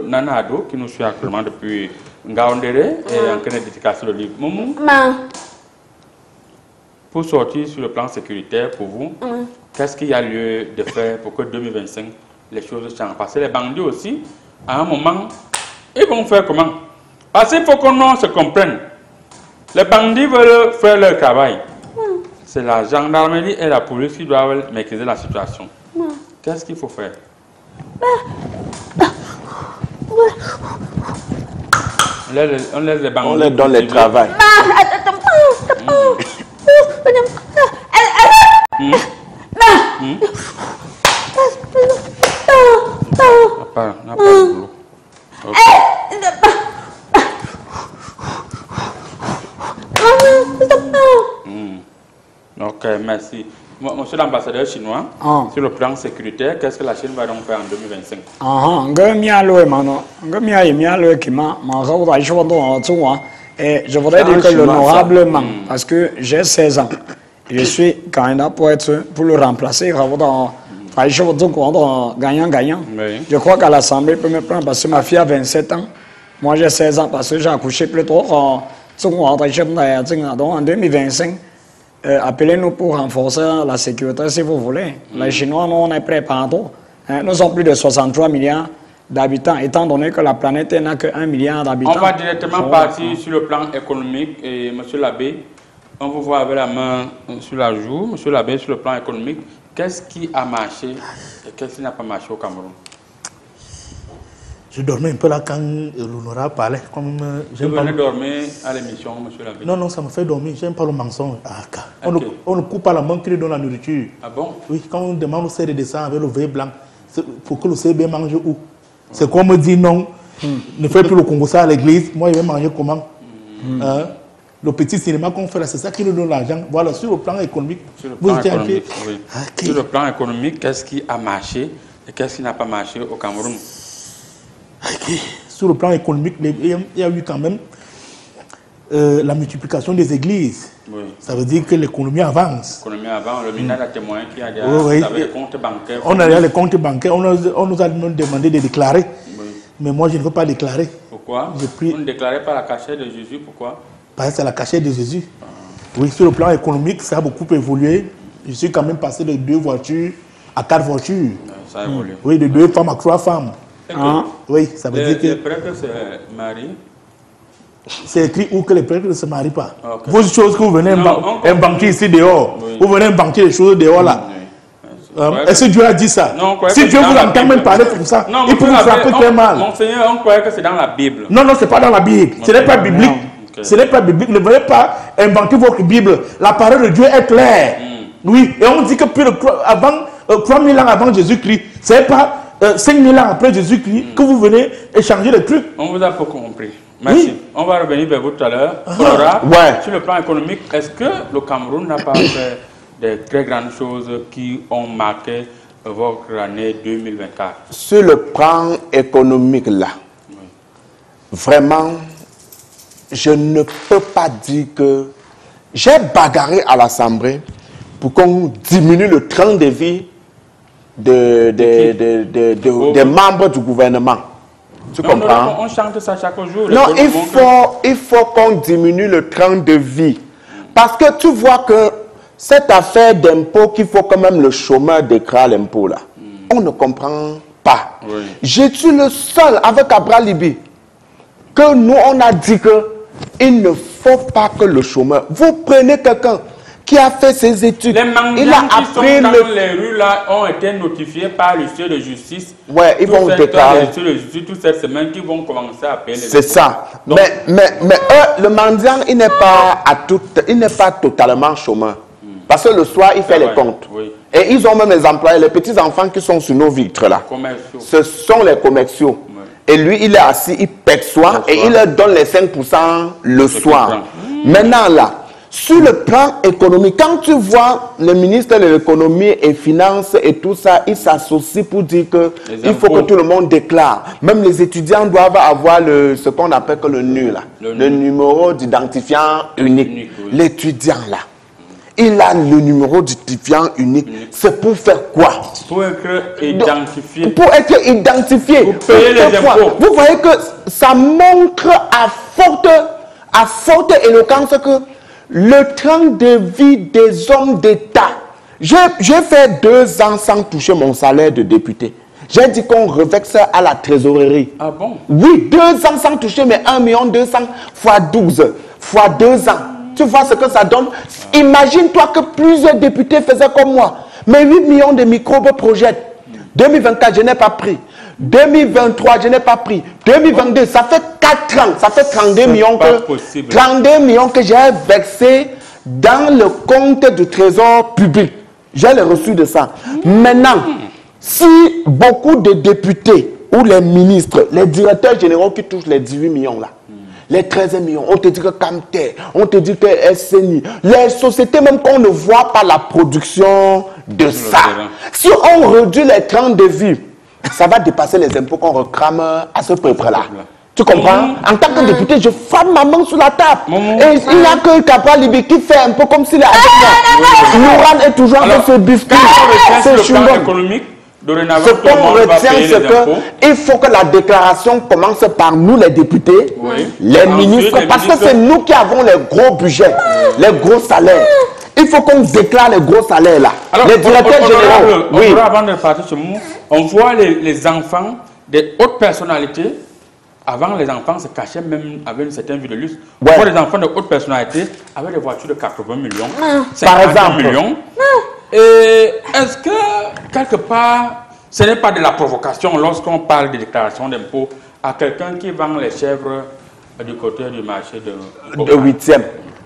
Nana Ado, qui nous suit actuellement depuis Ngaoundéré, est en train de dédicacer le livre. Moumou, pour sortir sur le plan sécuritaire, pour vous, qu'est-ce qu'il y a lieu de faire pour que 2025, les choses changent? Parce que les bandits aussi, à un moment, ils vont faire comment? Parce qu'il faut qu'on se comprenne. Les bandits veulent faire leur travail. C'est la gendarmerie et la police qui doivent maîtriser la situation. Qu'est-ce qu'il faut faire? On laisse les bandits. On leur donne le travail. N'a pas de boulot. Ok, merci. Monsieur l'ambassadeur chinois, sur le plan sécuritaire, qu'est-ce que la Chine va donc faire en 2025? Et je voudrais dire que l'honorablement, parce que j'ai 16 ans, je suis candidat pour le remplacer, gagnant-gagnant. Je crois qu'à l'Assemblée peut me prendre parce que ma fille a 27 ans. Moi j'ai 16 ans parce que j'ai accouché plus tôt. En 2025, appelez-nous pour renforcer la sécurité si vous voulez. Les Chinois, nous, on est prêts partout. Nous sommes plus de 63 milliards d'habitants, étant donné que la planète n'a que 1 milliard d'habitants. On va directement partir sur le plan économique. Et monsieur l'abbé, on vous voit avec la main sur la joue. Monsieur l'abbé, sur le plan économique, qu'est-ce qui a marché et qu'est-ce qui n'a pas marché au Cameroun? Je dormais un peu là quand l'honorable parlait. Je venais dormir à l'émission, monsieur l'abbé. Non, ça me fait dormir. J'aime pas le mensonge. On ne coupe pas la main qui lui donne la nourriture. Ah bon? Oui, quand on demande au CR de descendre avec le verre blanc, pour que le CB mange où? C'est qu'on me dit non, ne fais plus le Congo ça à l'église. Moi, je vais manger comment? Le petit cinéma qu'on fait là, c'est ça qui nous donne l'argent. Voilà, sur le plan économique. Sur le plan économique, oui. Sur le plan économique, qu'est-ce qui a marché et qu'est-ce qui n'a pas marché au Cameroun? Sur le plan économique, il y a eu quand même la multiplication des églises. Oui. Ça veut dire que l'économie avance. L'économie avance, le ministère a témoigné qu'il y a des comptes bancaires. On a les comptes bancaires, on nous a demandé de déclarer. Oui. Mais moi, je ne veux pas déclarer. Pourquoi? Vous ne déclarez pas la cachette de Jésus, pourquoi? Parce que c'est la cachette de Jésus. Oui, sur le plan économique, ça a beaucoup évolué. Je suis quand même passé de 2 voitures à 4 voitures. Ça a évolué. Oui, de 2 femmes à 3 femmes. Oui, ça veut dire que... Les prêtres se marient. C'est écrit où que les prêtres ne se marient pas. Okay. Vos choses que vous venez un banquier ici dehors, vous venez un banquier des choses dehors là. Est-ce que Dieu a dit ça? Non, si Dieu vous entend même parler comme ça, il peut vous frapper très mal. Monseigneur, on croyait que c'est dans la Bible. Non, ce n'est pas dans la Bible. Ce n'est pas biblique. Ce n'est pas biblique. Ne venez pas inventer votre Bible. La parole de Dieu est claire. Oui, et on dit que plus de 3000 ans avant Jésus-Christ, ce n'est pas 5000 ans après Jésus-Christ que vous venez échanger les trucs. On vous a pas compris. Merci. Oui. On va revenir vers vous tout à l'heure. Sur le plan économique, est-ce que le Cameroun n'a pas fait de très grandes choses qui ont marqué votre année 2024? Sur le plan économique, là, vraiment, je ne peux pas dire que j'ai bagarré à l'Assemblée pour qu'on diminue le train de vie des membres du gouvernement. Tu comprends? Non, on chante ça chaque jour. Non, il faut qu'on diminue le train de vie. Parce que tu vois que cette affaire d'impôt qu'il faut quand même le chômeur déclare l'impôt là. On ne comprend pas. Oui. Je suis le seul avec Abraham Libi que nous on a dit que il ne faut pas que le chômeur. Vous prenez quelqu'un qui a fait ses études. Les mendiants il a qui sont appris dans les rues là ont été notifiés par le huissier de justice. Ouais, ils vont déclarer. Toute cette semaine, qui vont commencer à payer les C'est ça. Donc, mais eux, le mendiant, il n'est pas il n'est pas totalement chômeur. Parce que le soir, il fait les comptes. Oui. Et ils ont même les employés, les petits enfants qui sont sur nos vitres là. Commerciaux. Ce sont les commerciaux. Et lui, il est assis, il perçoit et il leur donne les 5% le soir. Maintenant là, sur le plan économique, quand tu vois le ministre de l'économie et des finances et tout ça, il s'associe pour dire que il faut que tout le monde déclare. Même les étudiants doivent avoir ce qu'on appelle que le NU là, le numéro d'identifiant unique. Oui. L'étudiant là, il a le numéro d'identifiant unique. C'est pour faire quoi? Pour être identifié. Pour être identifié. Pour payer les impôts. Vous voyez que ça montre à forte éloquence que le train de vie des hommes d'État. J'ai fait 2 ans sans toucher mon salaire de député. J'ai dit qu'on reverse à la trésorerie. Ah bon? Oui, 2 ans sans toucher, mais 1 200 000 fois 12, fois 2 ans. Tu vois ce que ça donne? Imagine-toi que plusieurs députés faisaient comme moi. Mais 8 millions de microbes projettent. 2024, je n'ai pas pris. 2023, je n'ai pas pris. 2022, ça fait 4 ans. Ça fait 32 millions que j'ai versé dans le compte du trésor public. J'ai le reçu de ça. Maintenant, si beaucoup de députés ou les ministres, les directeurs généraux qui touchent les 18 millions là, les 13 millions, on te dit que Camter, on te dit que SNI, les sociétés même qu'on ne voit pas la production de ça. Si on réduit les trains de vie, ça va dépasser les impôts qu'on réclame à ce peuple-là. Tu comprends? En tant que député, je frappe ma main sur la table. Et il n'y a que Capra Libi qui fait un peu comme s'il est avec moi. Nouran est toujours avec ce biscuit. C'est le plan économique. Ce qu'on retient, c'est qu'il faut que la déclaration commence par nous, les députés, les ministres, parce que c'est nous qui avons les gros budgets, les gros salaires. Il faut qu'on déclare les gros salaires là. Alors, les directeurs généraux. Oui. Avant de partir chez nous, on voit les enfants des hautes personnalités. Avant, les enfants se cachaient même avec une certaine vie de luxe. On voit les enfants de haute personnalité avec des voitures de 80 millions, 50 millions. Et est-ce que, quelque part, ce n'est pas de la provocation lorsqu'on parle de déclaration d'impôt à quelqu'un qui vend les chèvres du côté du marché de 8e?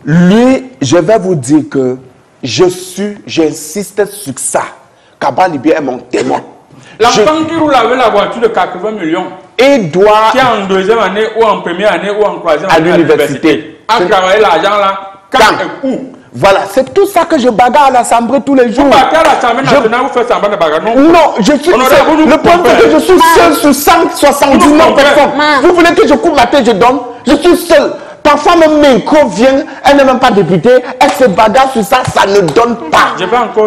Lui, je vais vous dire que j'insiste sur ça. Capra Libi est mon témoin. L'enfant qui roule avec la voiture de 80 millions, il doit... qui est en 2e année ou en 1re année ou en 3e année à l'université, a travaillé l'argent là, quand et où? Voilà, c'est tout ça que je bagarre à l'Assemblée tous les jours. Vous bagarrez à l'Assemblée nationale, vous faites semblant de bagarre, non? Non, je suis seul. Le problème c'est que je suis seul sur 179 personnes. Vous voulez que je coupe ma tête, je donne? Je suis seul. Parfois même Menko vient, elle n'est même pas députée, elle se bagarre sur ça, ça ne donne pas.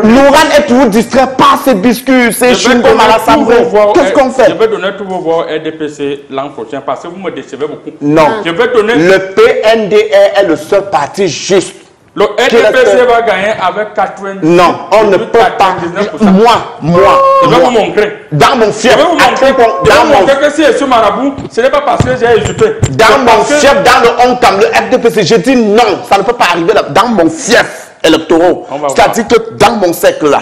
Nouran est toujours distrait par ses biscuits, ses chewing-gums à l'Assemblée. Qu'est-ce qu'on fait? Je vais donner tous vos voix RDPC l'an prochain parce que vous me décevez beaucoup. Non. Je vais donner... Le PNDR est le seul parti juste. Le RDPC va gagner avec 90%. Non, on ne peut pas. Moi. Je vais vous montrer. Dans mon fief. Je vais vous montrer que si je suis marabout, ce n'est pas parce que j'ai hésité. Dans mon fief, dans le ONCAM, le RDPC, je dis non, ça ne peut pas arriver là. Dans mon fief électoral. C'est-à-dire que dans mon cercle là,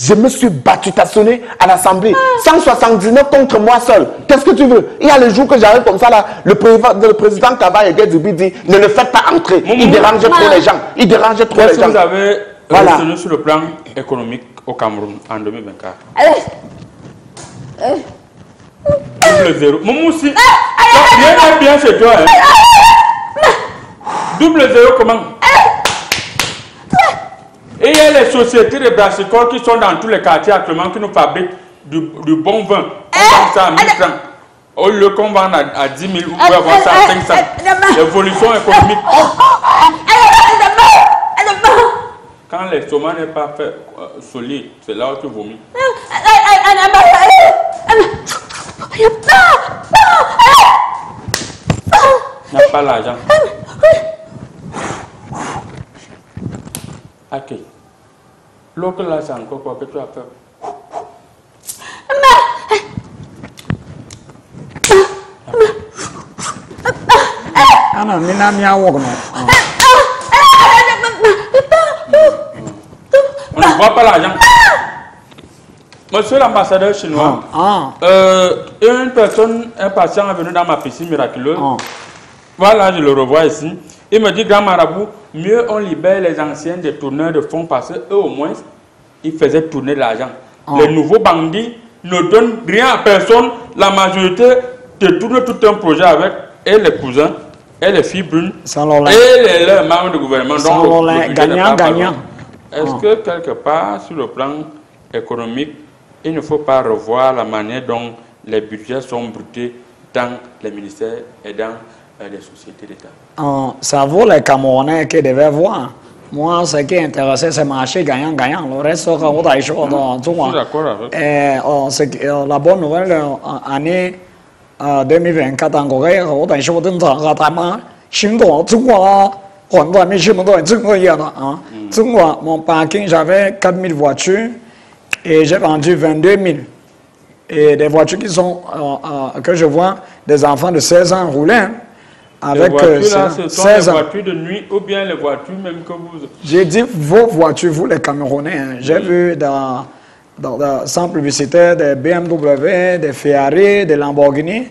je me suis battu, tassonné à l'Assemblée. 179 contre moi seul. Qu'est-ce que tu veux? Il y a le jour que j'arrive comme ça là, le président Kaba Egedubi dit ne le faites pas entrer. Il dérange trop les gens. Il dérange trop les gens. Qu'est-ce que vous avez retenu sur le plan économique au Cameroun en 2024? Double zéro. Momoussi, viens bien chez toi. Double zéro comment? Et il y a les sociétés de brassicole qui sont dans tous les quartiers actuellement qui nous fabriquent du bon vin. On vend ça à 1000 francs. Au lieu qu'on vend à 10 000, vous pouvez avoir ça à 500. L'évolution économique. Quand l'estomac n'est pas fait solide, c'est là où tu vomis. Il n'y a pas l'argent. Ok. L'autre là, c'est encore quoi que tu as fait? Ah non, mais n'a mia wok non. On ne voit pas l'argent. Monsieur l'ambassadeur chinois, une personne, un patient est venu dans ma piscine miraculeuse. Voilà, je le revois ici. Il me dit, grand marabout, mieux on libère les anciens des tourneurs de fonds parce qu'eux au moins, ils faisaient tourner l'argent. Les nouveaux bandits ne donnent rien à personne. La majorité te tourne tout un projet avec et les cousins et les filles brunes et les membres du gouvernement. Donc, gagnant. Est-ce que quelque part, sur le plan économique, il ne faut pas revoir la manière dont les budgets sont brutés dans les ministères et dans les sociétés d'État? Ça vaut les Camerounais qui devaient voir. Moi, ce qui est intéressant, c'est marché gagnant-gagnant. Le reste, c'est autre chose. Je suis d'accord avec la bonne nouvelle, année 2024, en Corée, autre chose, mon parking, j'avais 4000 voitures et j'ai vendu 22 000. Et des voitures qui sont, que je vois, des enfants de 16 ans rouler. Avec les voitures là, ce sont les voitures de nuit ou bien les voitures même que vous... J'ai dit vos voitures, vous les Camerounais. Hein. J'ai vu dans sans publicité des BMW, des Ferrari, des Lamborghini.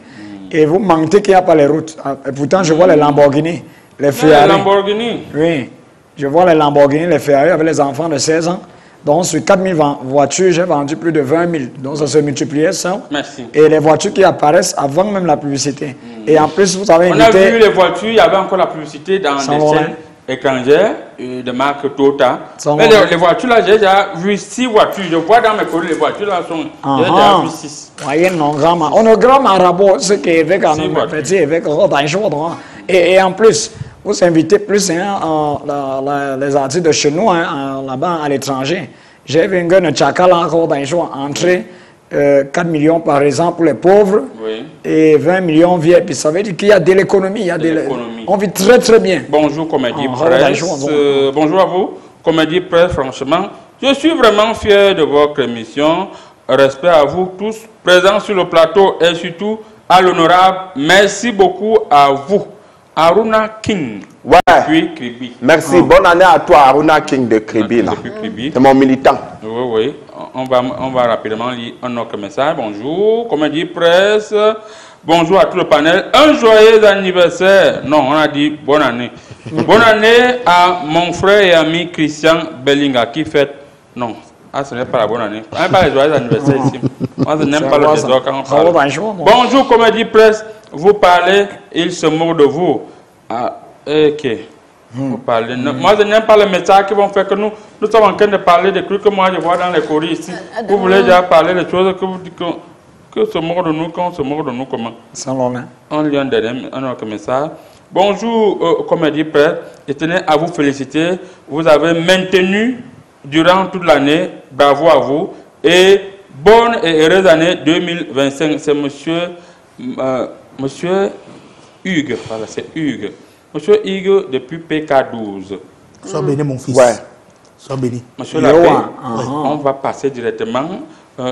Et vous mentez qu'il n'y a pas les routes. Et pourtant, je vois les Lamborghini, les Ferrari. Les Lamborghini? Oui. Je vois les Lamborghini, les Ferrari avec les enfants de 16 ans. Donc, sur 4000 voitures, j'ai vendu plus de 20 000. Donc, ça se multipliait ça. Merci. Et les voitures qui apparaissent avant même la publicité. Et en plus, vous avez invité... On a vu les voitures, il y avait encore la publicité dans des chaînes étrangères de marque Toyota. Mais les voitures là, j'ai déjà vu 6 voitures. Je vois dans mes collègues, les voitures là sont... J'ai déjà vu 6. Voyez, non, grand. On a grand marabout, ce qui est avec un petit, avec et en plus... Vous invitez plus les artistes de chez nous, là-bas à l'étranger. J'ai vu un gars de Tchakala encore dans les jours entrer 4 millions par exemple pour les pauvres et 20 millions viennent. Puis ça veut dire qu'il y a de l'économie. On vit très très bien. Bonjour Comédie Presse. Bonjour à vous. Comédie Presse, franchement, je suis vraiment fier de votre émission. Respect à vous tous présents sur le plateau et surtout à l'honorable. Merci beaucoup à vous. Aruna King, depuis Kribi. Merci, bonne année à toi Aruna King de Kribi. C'est mon militant. Oui. On va rapidement lire un autre message. Bonjour, Comédie Presse. Bonjour à tout le panel. Un joyeux anniversaire. Non, on a dit bonne année. Bonne année à mon frère et ami Christian Bellinga qui fête... Non, ce n'est pas la bonne année. On n'a pas les joyeux anniversaires ici. Moi, je n'aime pas le désordre quand on parle. Bonjour, Comédie Presse. Vous parlez, il se moque de vous. Ah, ok. Vous parlez. Moi, je n'aime pas les messages qui vont faire que nous sommes en train de parler des trucs que moi je vois dans les courriers ici. Vous voulez déjà parler des choses que vous dites que se moque de nous, qu'on se moque de nous comment? On lit un autre message. Bonjour, Comédie Presse. Je tenais à vous féliciter. Vous avez maintenu durant toute l'année. Bravo à vous. Et bonne et heureuse année 2025. C'est Monsieur Hugues, voilà, c'est Hugues. Monsieur Hugues depuis PK12. Sois béni, mon fils. Ouais. Sois béni. Monsieur l'abbé, on va passer directement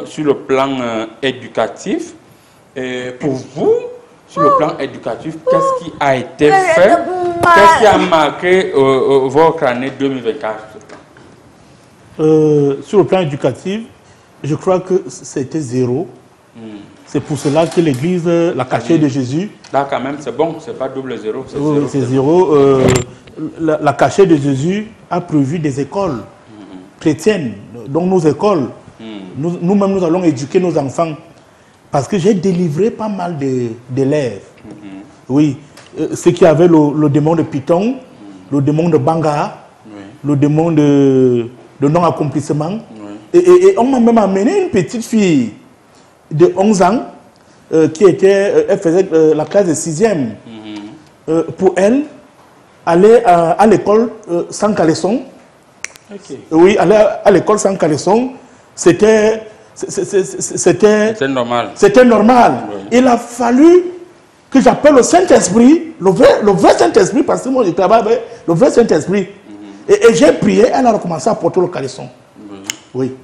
sur le plan éducatif. Pour vous, sur le plan éducatif, qu'est-ce qui a été fait? Qu'est-ce qui a marqué votre année 2024? Sur le plan éducatif, je crois que c'était 0. C'est pour cela que l'église, la cachée de Jésus... Là, quand même, c'est bon, c'est pas double 0. C'est 0. La cachée de Jésus a prévu des écoles chrétiennes. Donc, nos écoles, nous-mêmes, nous allons éduquer nos enfants. Parce que j'ai délivré pas mal d'élèves. Oui. Ceux qui avaient le démon de Python, le démon de Banga, le démon de non-accomplissement. Et on m'a même amené une petite fille de 11 ans elle faisait la classe de 6e. Pour elle, aller à l'école sans caleçon. Oui, aller à l'école sans caleçon, c'était normal. C'était normal. Il a fallu que j'appelle le Saint-Esprit, le vrai Saint-Esprit, parce que moi je travaille avec le vrai Saint-Esprit. Et j'ai prié, elle a recommencé à porter le caleçon. Oui.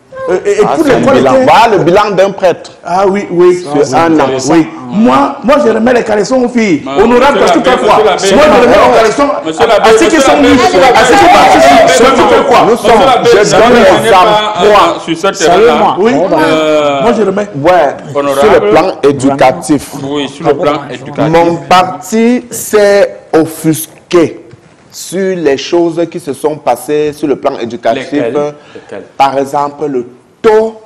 Et pour c'est l'école bilan. était... Voilà le bilan d'un prêtre. Ah oui, oui. Sur un an. Oui. Moi, je remets les caleçons aux filles. Honorable, parce que tu fais quoi? Moi, je Monsieur l'abbé. remets les caleçons à ceux qui sont nus. À ceux qui participent. Tu fais quoi? Nous sommes, je donne les emplois. Sur ce Salut, terrain-là. Oui. Moi, je remets. Ouais, Honorable. sur le plan éducatif. Oui, sur le plan éducatif. Mon parti s'est offusqué sur les choses qui se sont passées sur le plan éducatif. Lesquelles? Par exemple, le taux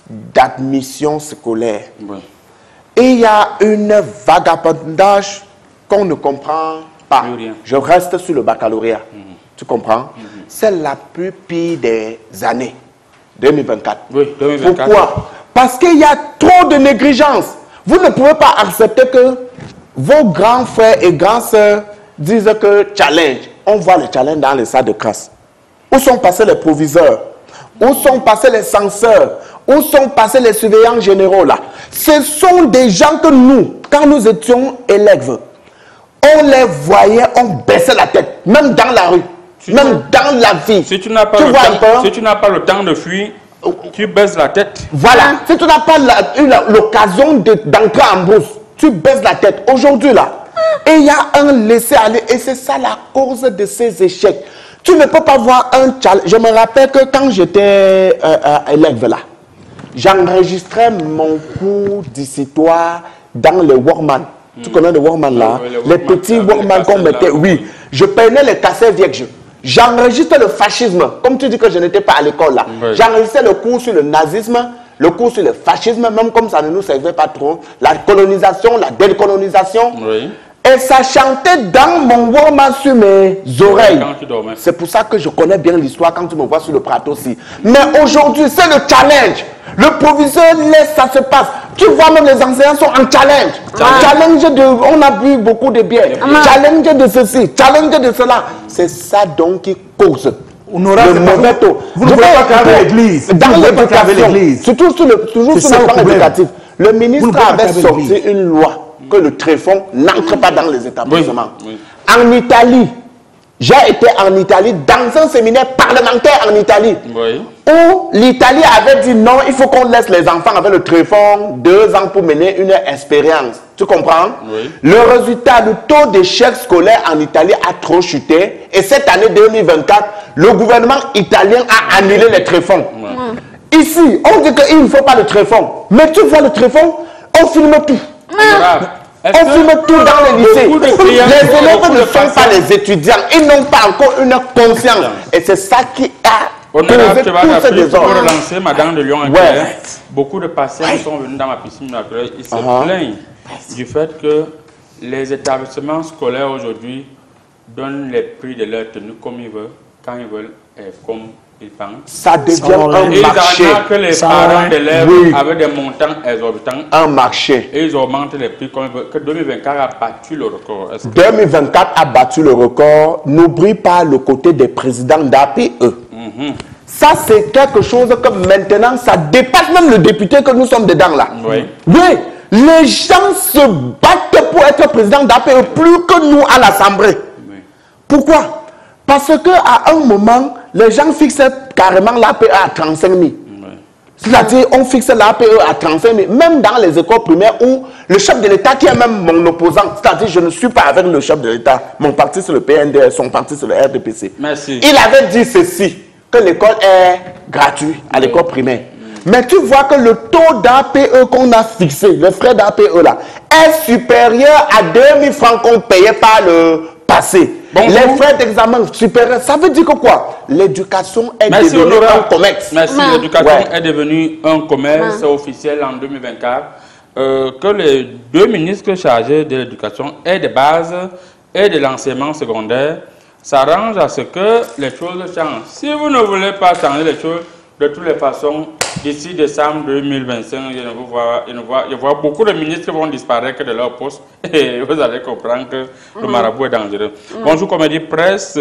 d'admission scolaire. Oui. Et il y a une vagabondage qu'on ne comprend pas. Plus rien. Je reste sur le baccalauréat. Tu comprends? C'est la plus pire des années. 2024. Oui, 2024. Pourquoi? Parce qu'il y a trop de négligence. Vous ne pouvez pas accepter que vos grands frères et grandes sœurs disent que challenge. On voit les challenges dans les salles de classe. Où sont passés les proviseurs? Où sont passés les censeurs? Où sont passés les surveillants généraux là? Ce sont des gens que nous, quand nous étions élèves, on les voyait, on baissait la tête, même dans la rue, même dans la vie. Si tu n'as pas, pas le temps de fuir, tu baisses la tête. Voilà, si tu n'as pas eu l'occasion d'entrer en brousse, tu baisses la tête. Aujourd'hui là, et il y a un laisser-aller, et c'est ça la cause de ces échecs. Tu ne peux pas voir un challenge. Je me rappelle que quand j'étais élève là, j'enregistrais mon cours d'histoire dans les Walkman. Tu connais les Walkman là? Oui, les petits Walkman qu'on mettait. Oui, je prenais les cassettes vierges. J'enregistrais le fascisme. Comme tu dis que je n'étais pas à l'école là. Oui. J'enregistrais le cours sur le nazisme, le cours sur le fascisme, même comme ça ne nous servait pas trop. La colonisation, la décolonisation. Oui. Et ça chantait dans mon Walkman sur mes oreilles. Quand tu dormais. C'est pour ça que je connais bien l'histoire quand tu me vois sur le plateau aussi. Mais aujourd'hui, c'est le challenge. Le proviseur laisse ça se passe. Tu vois, même les enseignants sont en challenge. Challenge de, on a bu beaucoup de bière. Challenge de ceci, challenge de cela. C'est ça donc qui cause le mauvais taux. Vous ne pouvez pas craver l'église. Dans l'éducation, l'église. surtout sur le plan éducatif, le ministre avait sorti une loi que le tréfonds n'entre pas dans les établissements. Oui, oui. En Italie, j'ai été en Italie dans un séminaire parlementaire en Italie. Oui. Où l'Italie avait dit non, il faut qu'on laisse les enfants avec le tréfonds 2 ans pour mener une expérience. Tu comprends? Oui. Le résultat, le taux d'échec scolaire en Italie a trop chuté. Et cette année 2024, le gouvernement italien a annulé les tréfonds. Ici, on dit qu'il ne faut pas le tréfonds. Mais tu vois le tréfonds, on filme tout. On filme tout dans les lycées. Les élèves ne sont pas les étudiants. Ils n'ont pas encore une conscience. Et c'est ça qui a Honorable, tu vas causé tous ces rappeler, pour désordres. relancer Madame de Lyon-Éclair. Beaucoup de patients sont venus dans ma piscine naturelle. Ils se plaignent du fait que les établissements scolaires aujourd'hui donnent les prix de leur tenue comme ils veulent, quand ils veulent et comme ils pensent. Ça devient un Et marché. ils attendent que les parents d'élèves avec des montants exorbitants. Un marché. Et ils augmentent les prix comme ils veulent. Que 2024 a battu le record. 2024 a battu le record. N'oublie pas le côté des présidents d'APE. Ça, c'est quelque chose que maintenant, ça dépasse même le député que nous sommes dedans là. Oui. Oui, les gens se battent pour être président d'APE plus que nous à l'Assemblée. Oui. Pourquoi? Parce qu'à un moment, les gens fixaient carrément l'APE à 35 000. C'est-à-dire, on fixe l'APE à 35 000, même dans les écoles primaires où le chef de l'État, qui est même mon opposant, c'est-à-dire, je ne suis pas avec le chef de l'État, mon parti c'est le PND, son parti c'est le RDPC. Merci. Il avait dit ceci, que l'école est gratuite à l'école primaire. Mais tu vois que le taux d'APE qu'on a fixé, le frais d'APE là, est supérieur à 2 000 francs qu'on payait par le passé. Les frais d'examen supérieurs, ça veut dire que quoi? L'éducation est devenue un commerce. Merci, l'éducation est devenue un commerce officiel en 2024. Que les 2 ministres chargés de l'éducation et de base et de l'enseignement secondaire s'arrangent à ce que les choses changent. Si vous ne voulez pas changer les choses, de toutes les façons, d'ici décembre 2025, je vois beaucoup de ministres qui vont disparaître de leur poste et vous allez comprendre que le marabout est dangereux. Bonjour Comédie Presse.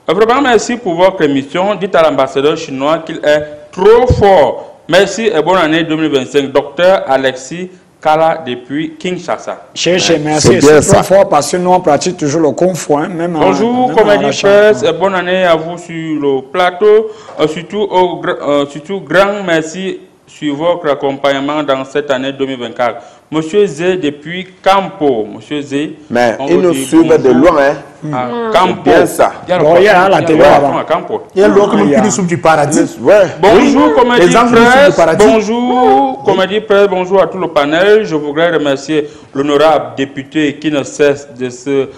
Vraiment merci pour votre émission. Dites à l'ambassadeur chinois qu'il est trop fort. Merci et bonne année 2025. Docteur Alexis Kala depuis Kinshasa. Merci. C'est bien C'est trop fort parce que nous, on pratique toujours le kung fu. Hein, même Bonjour, Comédie Presse, et bonne année à vous sur le plateau. Surtout, grand merci sur votre accompagnement dans cette année 2024. Monsieur Zé depuis Campo. Monsieur Zé. Mais il nous suit de loin, hein. Campo. Bien ça. Il y a la télé à Campo. Il y a l'eau qui sous du paradis. Ouais. Bonjour, Comédie Les anges du Presse. paradis. Bonjour, Comédie Presse. Bonjour à tout le panel. Je voudrais remercier l'honorable député qui ne cesse de se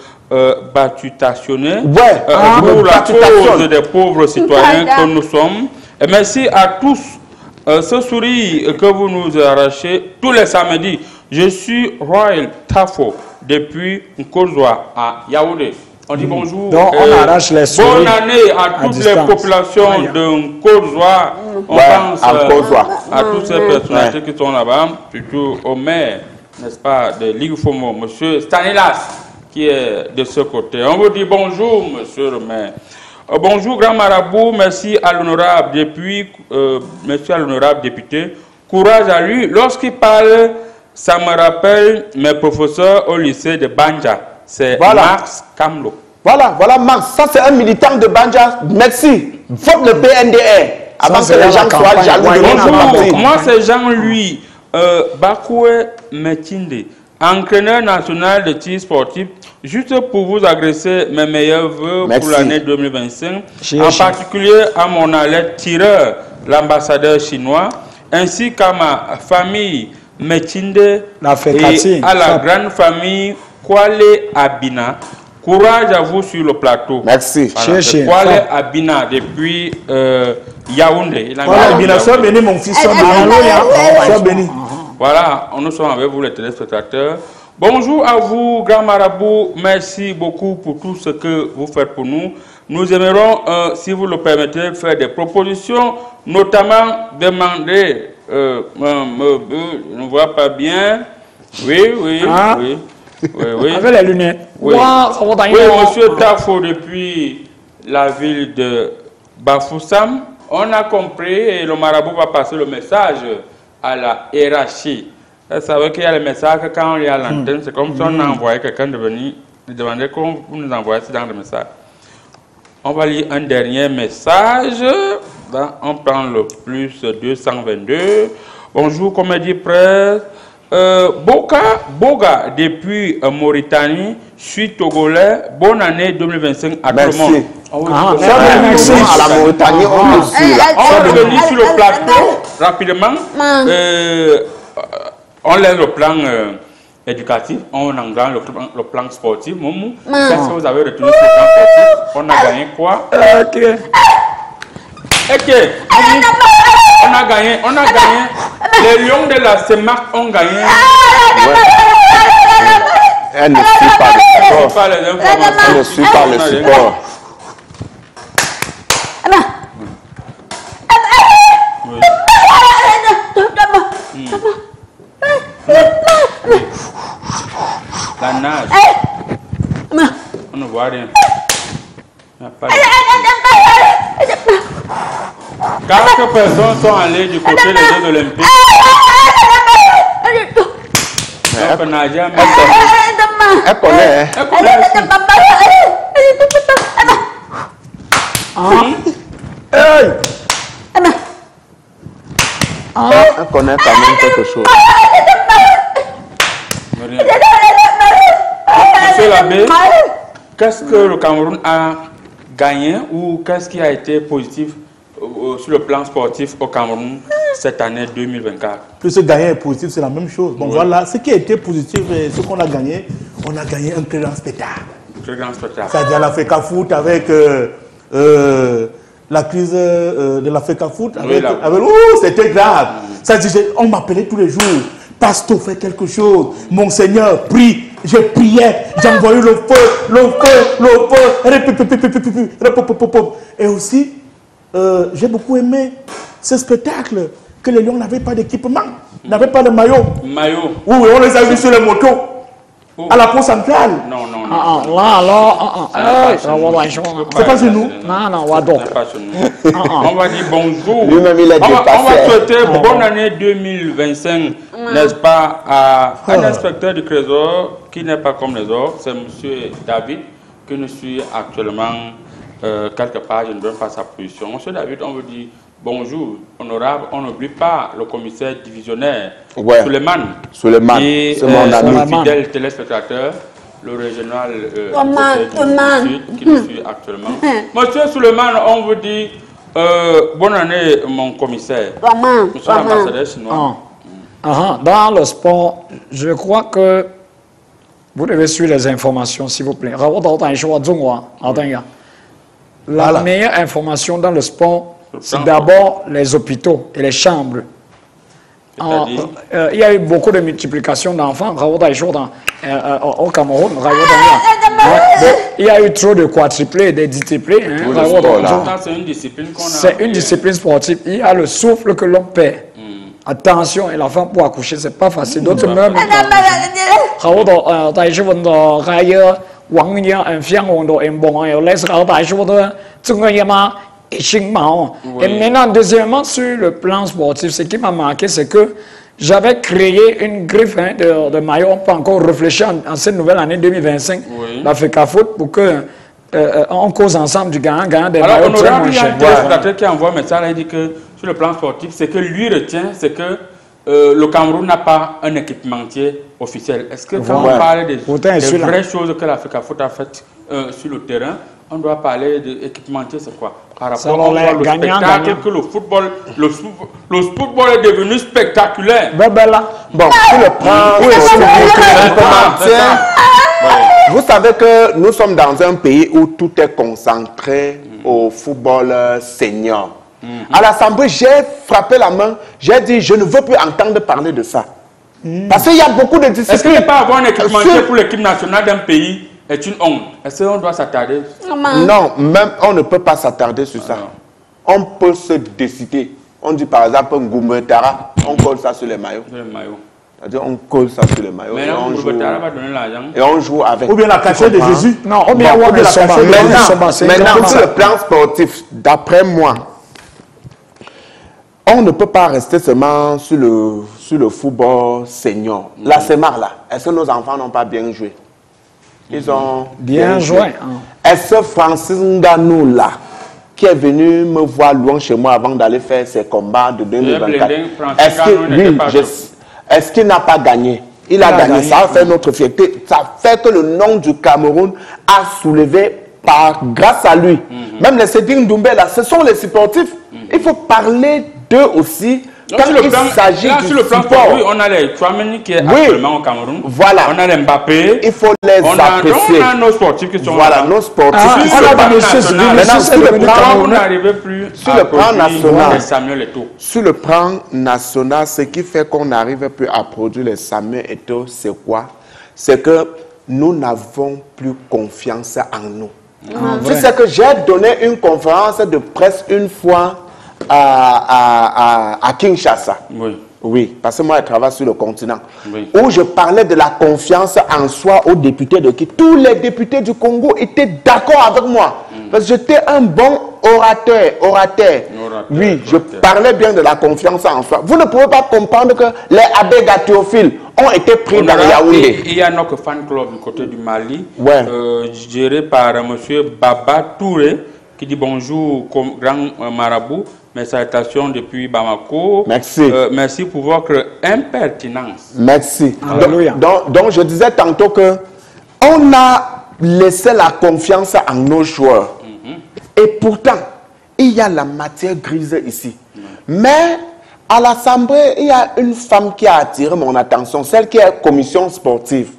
batutationner pour la cause des pauvres citoyens que nous sommes. Et merci à tous. Ce sourire que vous nous arrachez tous les samedis. Je suis Royal Tafo depuis Nkozwa à Yaoundé. On dit bonjour. Donc on arrache les sourires. Bonne année à toutes les populations de Nkozwa. On pense à toutes ces personnalités qui sont là-bas, surtout au maire, n'est-ce pas, de Ligfomo, monsieur Stanislas, qui est de ce côté. On vous dit bonjour, monsieur le maire. Bonjour, grand marabout. Merci à l'honorable député. Courage à lui. Lorsqu'il parle, ça me rappelle mes professeurs au lycée de Banja. C'est Max Kamlo. Voilà, Max. Ça, c'est un militant de Banja. Merci. Vote le PNDR. Avant que les gens soient jaloux de notre parti. Moi, c'est Jean-Louis Bakoué Metinde, entraîneur national de tir sportif. Juste pour vous agresser mes meilleurs voeux pour l'année 2025, en particulier à mon allié tireur, l'ambassadeur chinois, ainsi qu'à ma famille Metinde et à la grande famille Kwale Abina. Courage à vous sur le plateau. Merci. Kwale Abina depuis Yaoundé. Kwale Abina, sois béni mon fils, sois béni. Voilà, nous sommes avec vous les téléspectateurs. Bonjour à vous, grand marabout. Merci beaucoup pour tout ce que vous faites pour nous. Nous aimerons, si vous le permettez, faire des propositions, notamment demander, je ne vois pas bien. Oui. Avec les lunettes. Oui, monsieur Tafo, depuis la ville de Bafoussam, on a compris et le marabout va passer le message à la hiérarchie. Vous savez qu'il y a le message que quand on est à l'antenne, c'est comme si on a envoyé quelqu'un de venir demander comment vous nous envoyez ce genre de message. On va lire un dernier message. On prend le plus 222. Bonjour, Comédie Presse. Boga, depuis Mauritanie, je suis togolais. Bonne année 2025 à tout le monde. Merci à la Mauritanie. On va revenir sur le plateau rapidement. On laisse le plan éducatif, on engage le plan sportif. Qu'est-ce que vous avez retenu sur le plan sportif? On a gagné quoi? On a gagné. Les Lions de la CEMAC ont gagné. Elle ne suit pas le support. Elle ne suit pas le support. La nage. On ne voit rien. Quelques personnes sont allées du côté des Jeux Olympiques. Donc, Nadia, elle connaît. Elle connaît quand même quelque chose. Monsieur l'abbé, qu'est-ce que le Cameroun a gagné ou qu'est-ce qui a été positif sur le plan sportif au Cameroun cette année 2024? Que ce gagner est positif, c'est la même chose. Bon, voilà, ce qui a été positif, ce qu'on a gagné un très grand spectacle. Très grand spectacle. C'est-à-dire l'Africa Foot avec la crise de l'Africa Foot. C'était grave. On m'appelait tous les jours. Pasteur, fais quelque chose. Monseigneur, prie. Je priais. J'ai envoyé le feu. Et aussi, j'ai beaucoup aimé ce spectacle que les Lions n'avaient pas d'équipement, n'avaient pas de maillot. Maillot. Oui, on les a vus sur les motos. À la cour centrale. Non. C'est pas chez nous. Non, on va dire bonjour. Lui-même, il est dépassé. On va souhaiter bonne année 2025 n'est-ce pas, à un inspecteur du Trésor qui n'est pas comme les autres, c'est M. David, que je suis actuellement quelque part, je ne veux pas sa position. M. David, on vous dit bonjour, honorable, on n'oublie pas le commissaire divisionnaire, Suleiman, et mon fidèle téléspectateur, le régional qui nous suit actuellement. Monsieur Suleiman, on vous dit bonne année, mon commissaire. Monsieur l'ambassadeur chinois. Dans le sport, je crois que vous devez suivre les informations, s'il vous plaît. La meilleure information dans le sport, c'est d'abord les hôpitaux et les chambres. Il y a eu beaucoup de multiplication d'enfants au Cameroun. Il y a eu trop de quadruplés, des ditriplés. C'est une discipline sportive. Il y a le souffle que l'on perd. Attention, et la femme pour accoucher, c'est pas facile. D'autres même. Et maintenant, deuxièmement, sur le plan sportif, ce qui m'a marqué, c'est que j'avais créé une griffe de maillot. On peut encore réfléchir en cette nouvelle année 2025, l'Africa Foot, pour que on cause ensemble du gagnant des maillots très moins chers. Il y a un téléspectateur qui envoie un message, il dit que sur le plan sportif, ce que lui retient, c'est que le Cameroun n'a pas un équipementier officiel. Est-ce que quand on parle des vraies choses que l'Africa Foot a faites sur le terrain, on doit parler d'équipementier, c'est quoi? Par rapport au spectacle, que le football est devenu spectaculaire. Bon, sur le plan, vous savez que nous sommes dans un pays où tout est concentré au football senior. À l'Assemblée, j'ai frappé la main, j'ai dit je ne veux plus entendre parler de ça. Parce qu'il y a beaucoup de disciplines. Est-ce qu'il n'y a pas avoir un équipementier pour l'équipe nationale d'un pays est une honte? Est-ce qu'on doit s'attarder? Non, même on ne peut pas s'attarder sur ça. On peut se décider. On dit par exemple Ngoumetara, on colle ça sur les maillots. C'est-à-dire on colle ça sur les maillots. Mais là, Ngoumetara va donner l'argent. Et on joue avec. Ou bien la cachette de Jésus. Non, ou bien la cachette de Jésus. Maintenant, sur le plan sportif, d'après moi, on ne peut pas rester seulement sur le football senior. La Semar là, est-ce que nos enfants n'ont pas bien joué? Ils ont bien joué. Est-ce que Francis Nganou là, qui est venu me voir loin chez moi avant d'aller faire ses combats de 2024, est-ce qu'il n'a pas gagné? Il a gagné. Ça a fait notre fierté. Ça fait que le nom du Cameroun a soulevé grâce à lui. Même les Sédine Doumbé là, ce sont les sportifs. Il faut parler d'eux aussi. Quand il s'agit du sport, oui, on a les Chouameni qui est actuellement au Cameroun. Voilà. On a les Mbappé. Il faut les apprécier. On a nos sportifs qui sont là. Nos sportifs. Sur le plan national, ce qui fait qu'on n'arrive plus à produire les Samuel Eto'o, c'est quoi? C'est que nous n'avons plus confiance en nous. Tu sais que j'ai donné une conférence de presse une fois à Kinshasa. Oui, parce que moi, je travaille sur le continent. Où je parlais de la confiance en soi aux députés de qui tous les députés du Congo étaient d'accord avec moi. Parce que j'étais un bon orateur. Oui, je parlais bien de la confiance en soi. Vous ne pouvez pas comprendre que les Abega Théophile ont été pris dans Yaoundé. Il y a notre fan club du côté du Mali, géré par M. Baba Touré, qui dit bonjour, grand marabout. Mes salutations depuis Bamako. Merci. Merci pour votre impertinence. Merci. Donc, je disais tantôt que on a laissé la confiance en nos joueurs. Et pourtant, il y a la matière grise ici. Mais à l'Assemblée, il y a une femme qui a attiré mon attention, celle qui est commission sportive.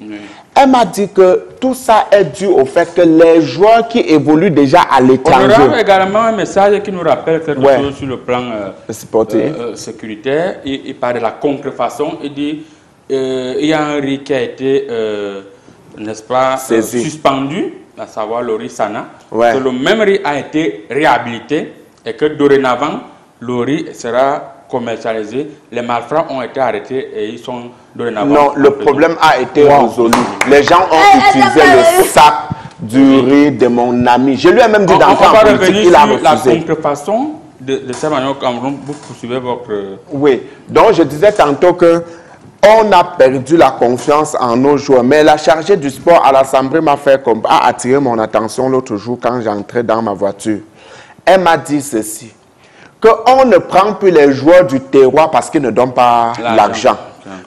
Elle m'a dit que tout ça est dû au fait que les joueurs qui évoluent déjà à l'étranger. On aura également un message qui nous rappelle quelque chose sur le plan sécuritaire. Il parle de la contrefaçon. Il dit il y a un riz qui a été, n'est-ce pas, suspendu, à savoir le riz Sana. Que le même riz a été réhabilité et que dorénavant, le riz sera commercialisé. Les malfrats ont été arrêtés et ils sont dorénavant... Non, le problème a été résolu. Les gens ont utilisé le sac du riz de mon ami. Je lui ai même dit d'entrer en politique, il a refusé. La contrefaçon de cette manière au Cameroun, vous poursuivez votre... Oui, donc je disais tantôt que on a perdu la confiance en nos joueurs. Mais la chargée du sport à l'Assemblée a attiré mon attention l'autre jour quand j'entrais dans ma voiture. Elle m'a dit ceci, qu'on ne prend plus les joueurs du terroir parce qu'ils ne donnent pas l'argent.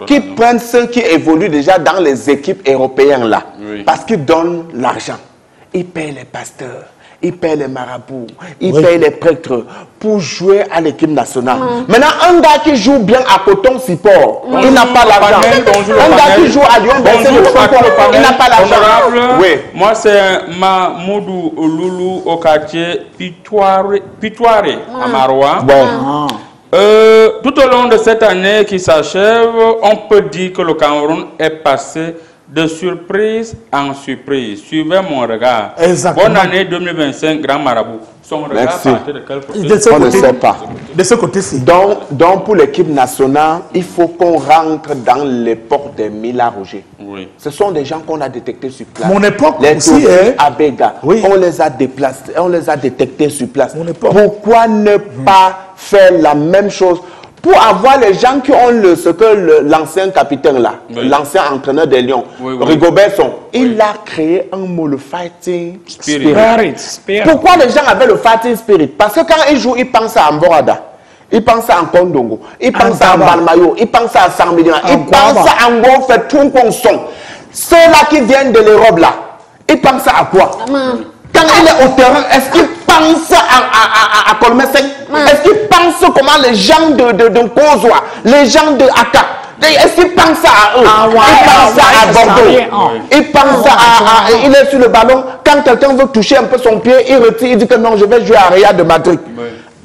Qui prennent ceux qui évoluent déjà dans les équipes européennes là, parce qu'ils donnent l'argent. Ils payent les pasteurs, ils payent les marabouts, ils payent les prêtres pour jouer à l'équipe nationale. Maintenant, un gars qui joue bien à Coton Support, il n'a pas l'argent. Un gars qui joue à Lyon, il n'a pas l'argent. Oui. Moi, c'est Mahmoudou Loulou au quartier Pitoiré à Maroua. Tout au long de cette année qui s'achève, on peut dire que le Cameroun est passé de surprise en surprise. Suivez mon regard. Exactement. Bonne année 2025, Grand Marabout. Son regard partait de quel côté? On ne sait pas. De ce côté-ci. Donc, pour l'équipe nationale, il faut qu'on rentre dans l'époque des Mila Roger. Oui. Ce sont des gens qu'on a détectés sur place. Mon époque les aussi, à Béga, on les a déplacés, on les a détectés sur place. Pourquoi ne pas faire la même chose pour avoir les gens qui ont ce que l'ancien capitaine là, l'ancien entraîneur des Lions, Rigobertson, il a créé un mot, le fighting spirit. Pourquoi les gens avaient le fighting spirit? Parce que quand ils jouent, ils pensent à Amborada, ils pensent à Kondongo, ils pensent à Balmayo, ils pensent à Sambidina, ils pensent à Ango, fait tout qu'on son. Ceux-là qui viennent de l'Europe là, ils pensent à quoi? Quand il est au terrain, est-ce qu'il pense à Colmesek? Est-ce qu'il pense comment les gens de Kozoa, les gens de Aka, est-ce qu'il pense à eux? Il pense à Bordeaux. Il pense à... Il est sur le ballon. Quand quelqu'un veut toucher un peu son pied, il retire, il dit que non, je vais jouer à Real de Madrid.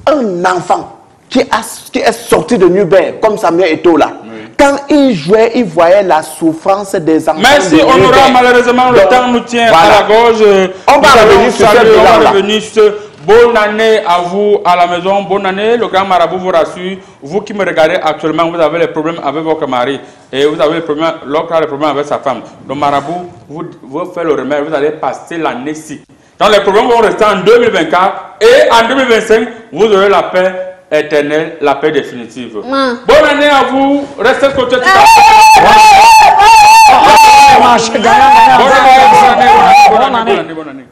Un enfant qui est sorti de Nubert, comme Samuel Eto'o là, quand il jouait, il voyait la souffrance des enfants. Merci, on aura malheureusement le temps nous tient à la gorge. On va revenir sur ce bilan-là. Bonne année à vous à la maison, bonne année. Le Grand Marabout vous rassure. Vous qui me regardez actuellement, vous avez les problèmes avec votre mari et vous avez les problèmes, l'autre a les problèmes avec sa femme. Le Marabout vous fait le remède, vous allez passer l'année-ci. Donc les problèmes vont rester en 2024 et en 2025, vous aurez la paix éternelle, la paix définitive. Bonne année à vous. Restez côté tout à l'heure. Bonne année.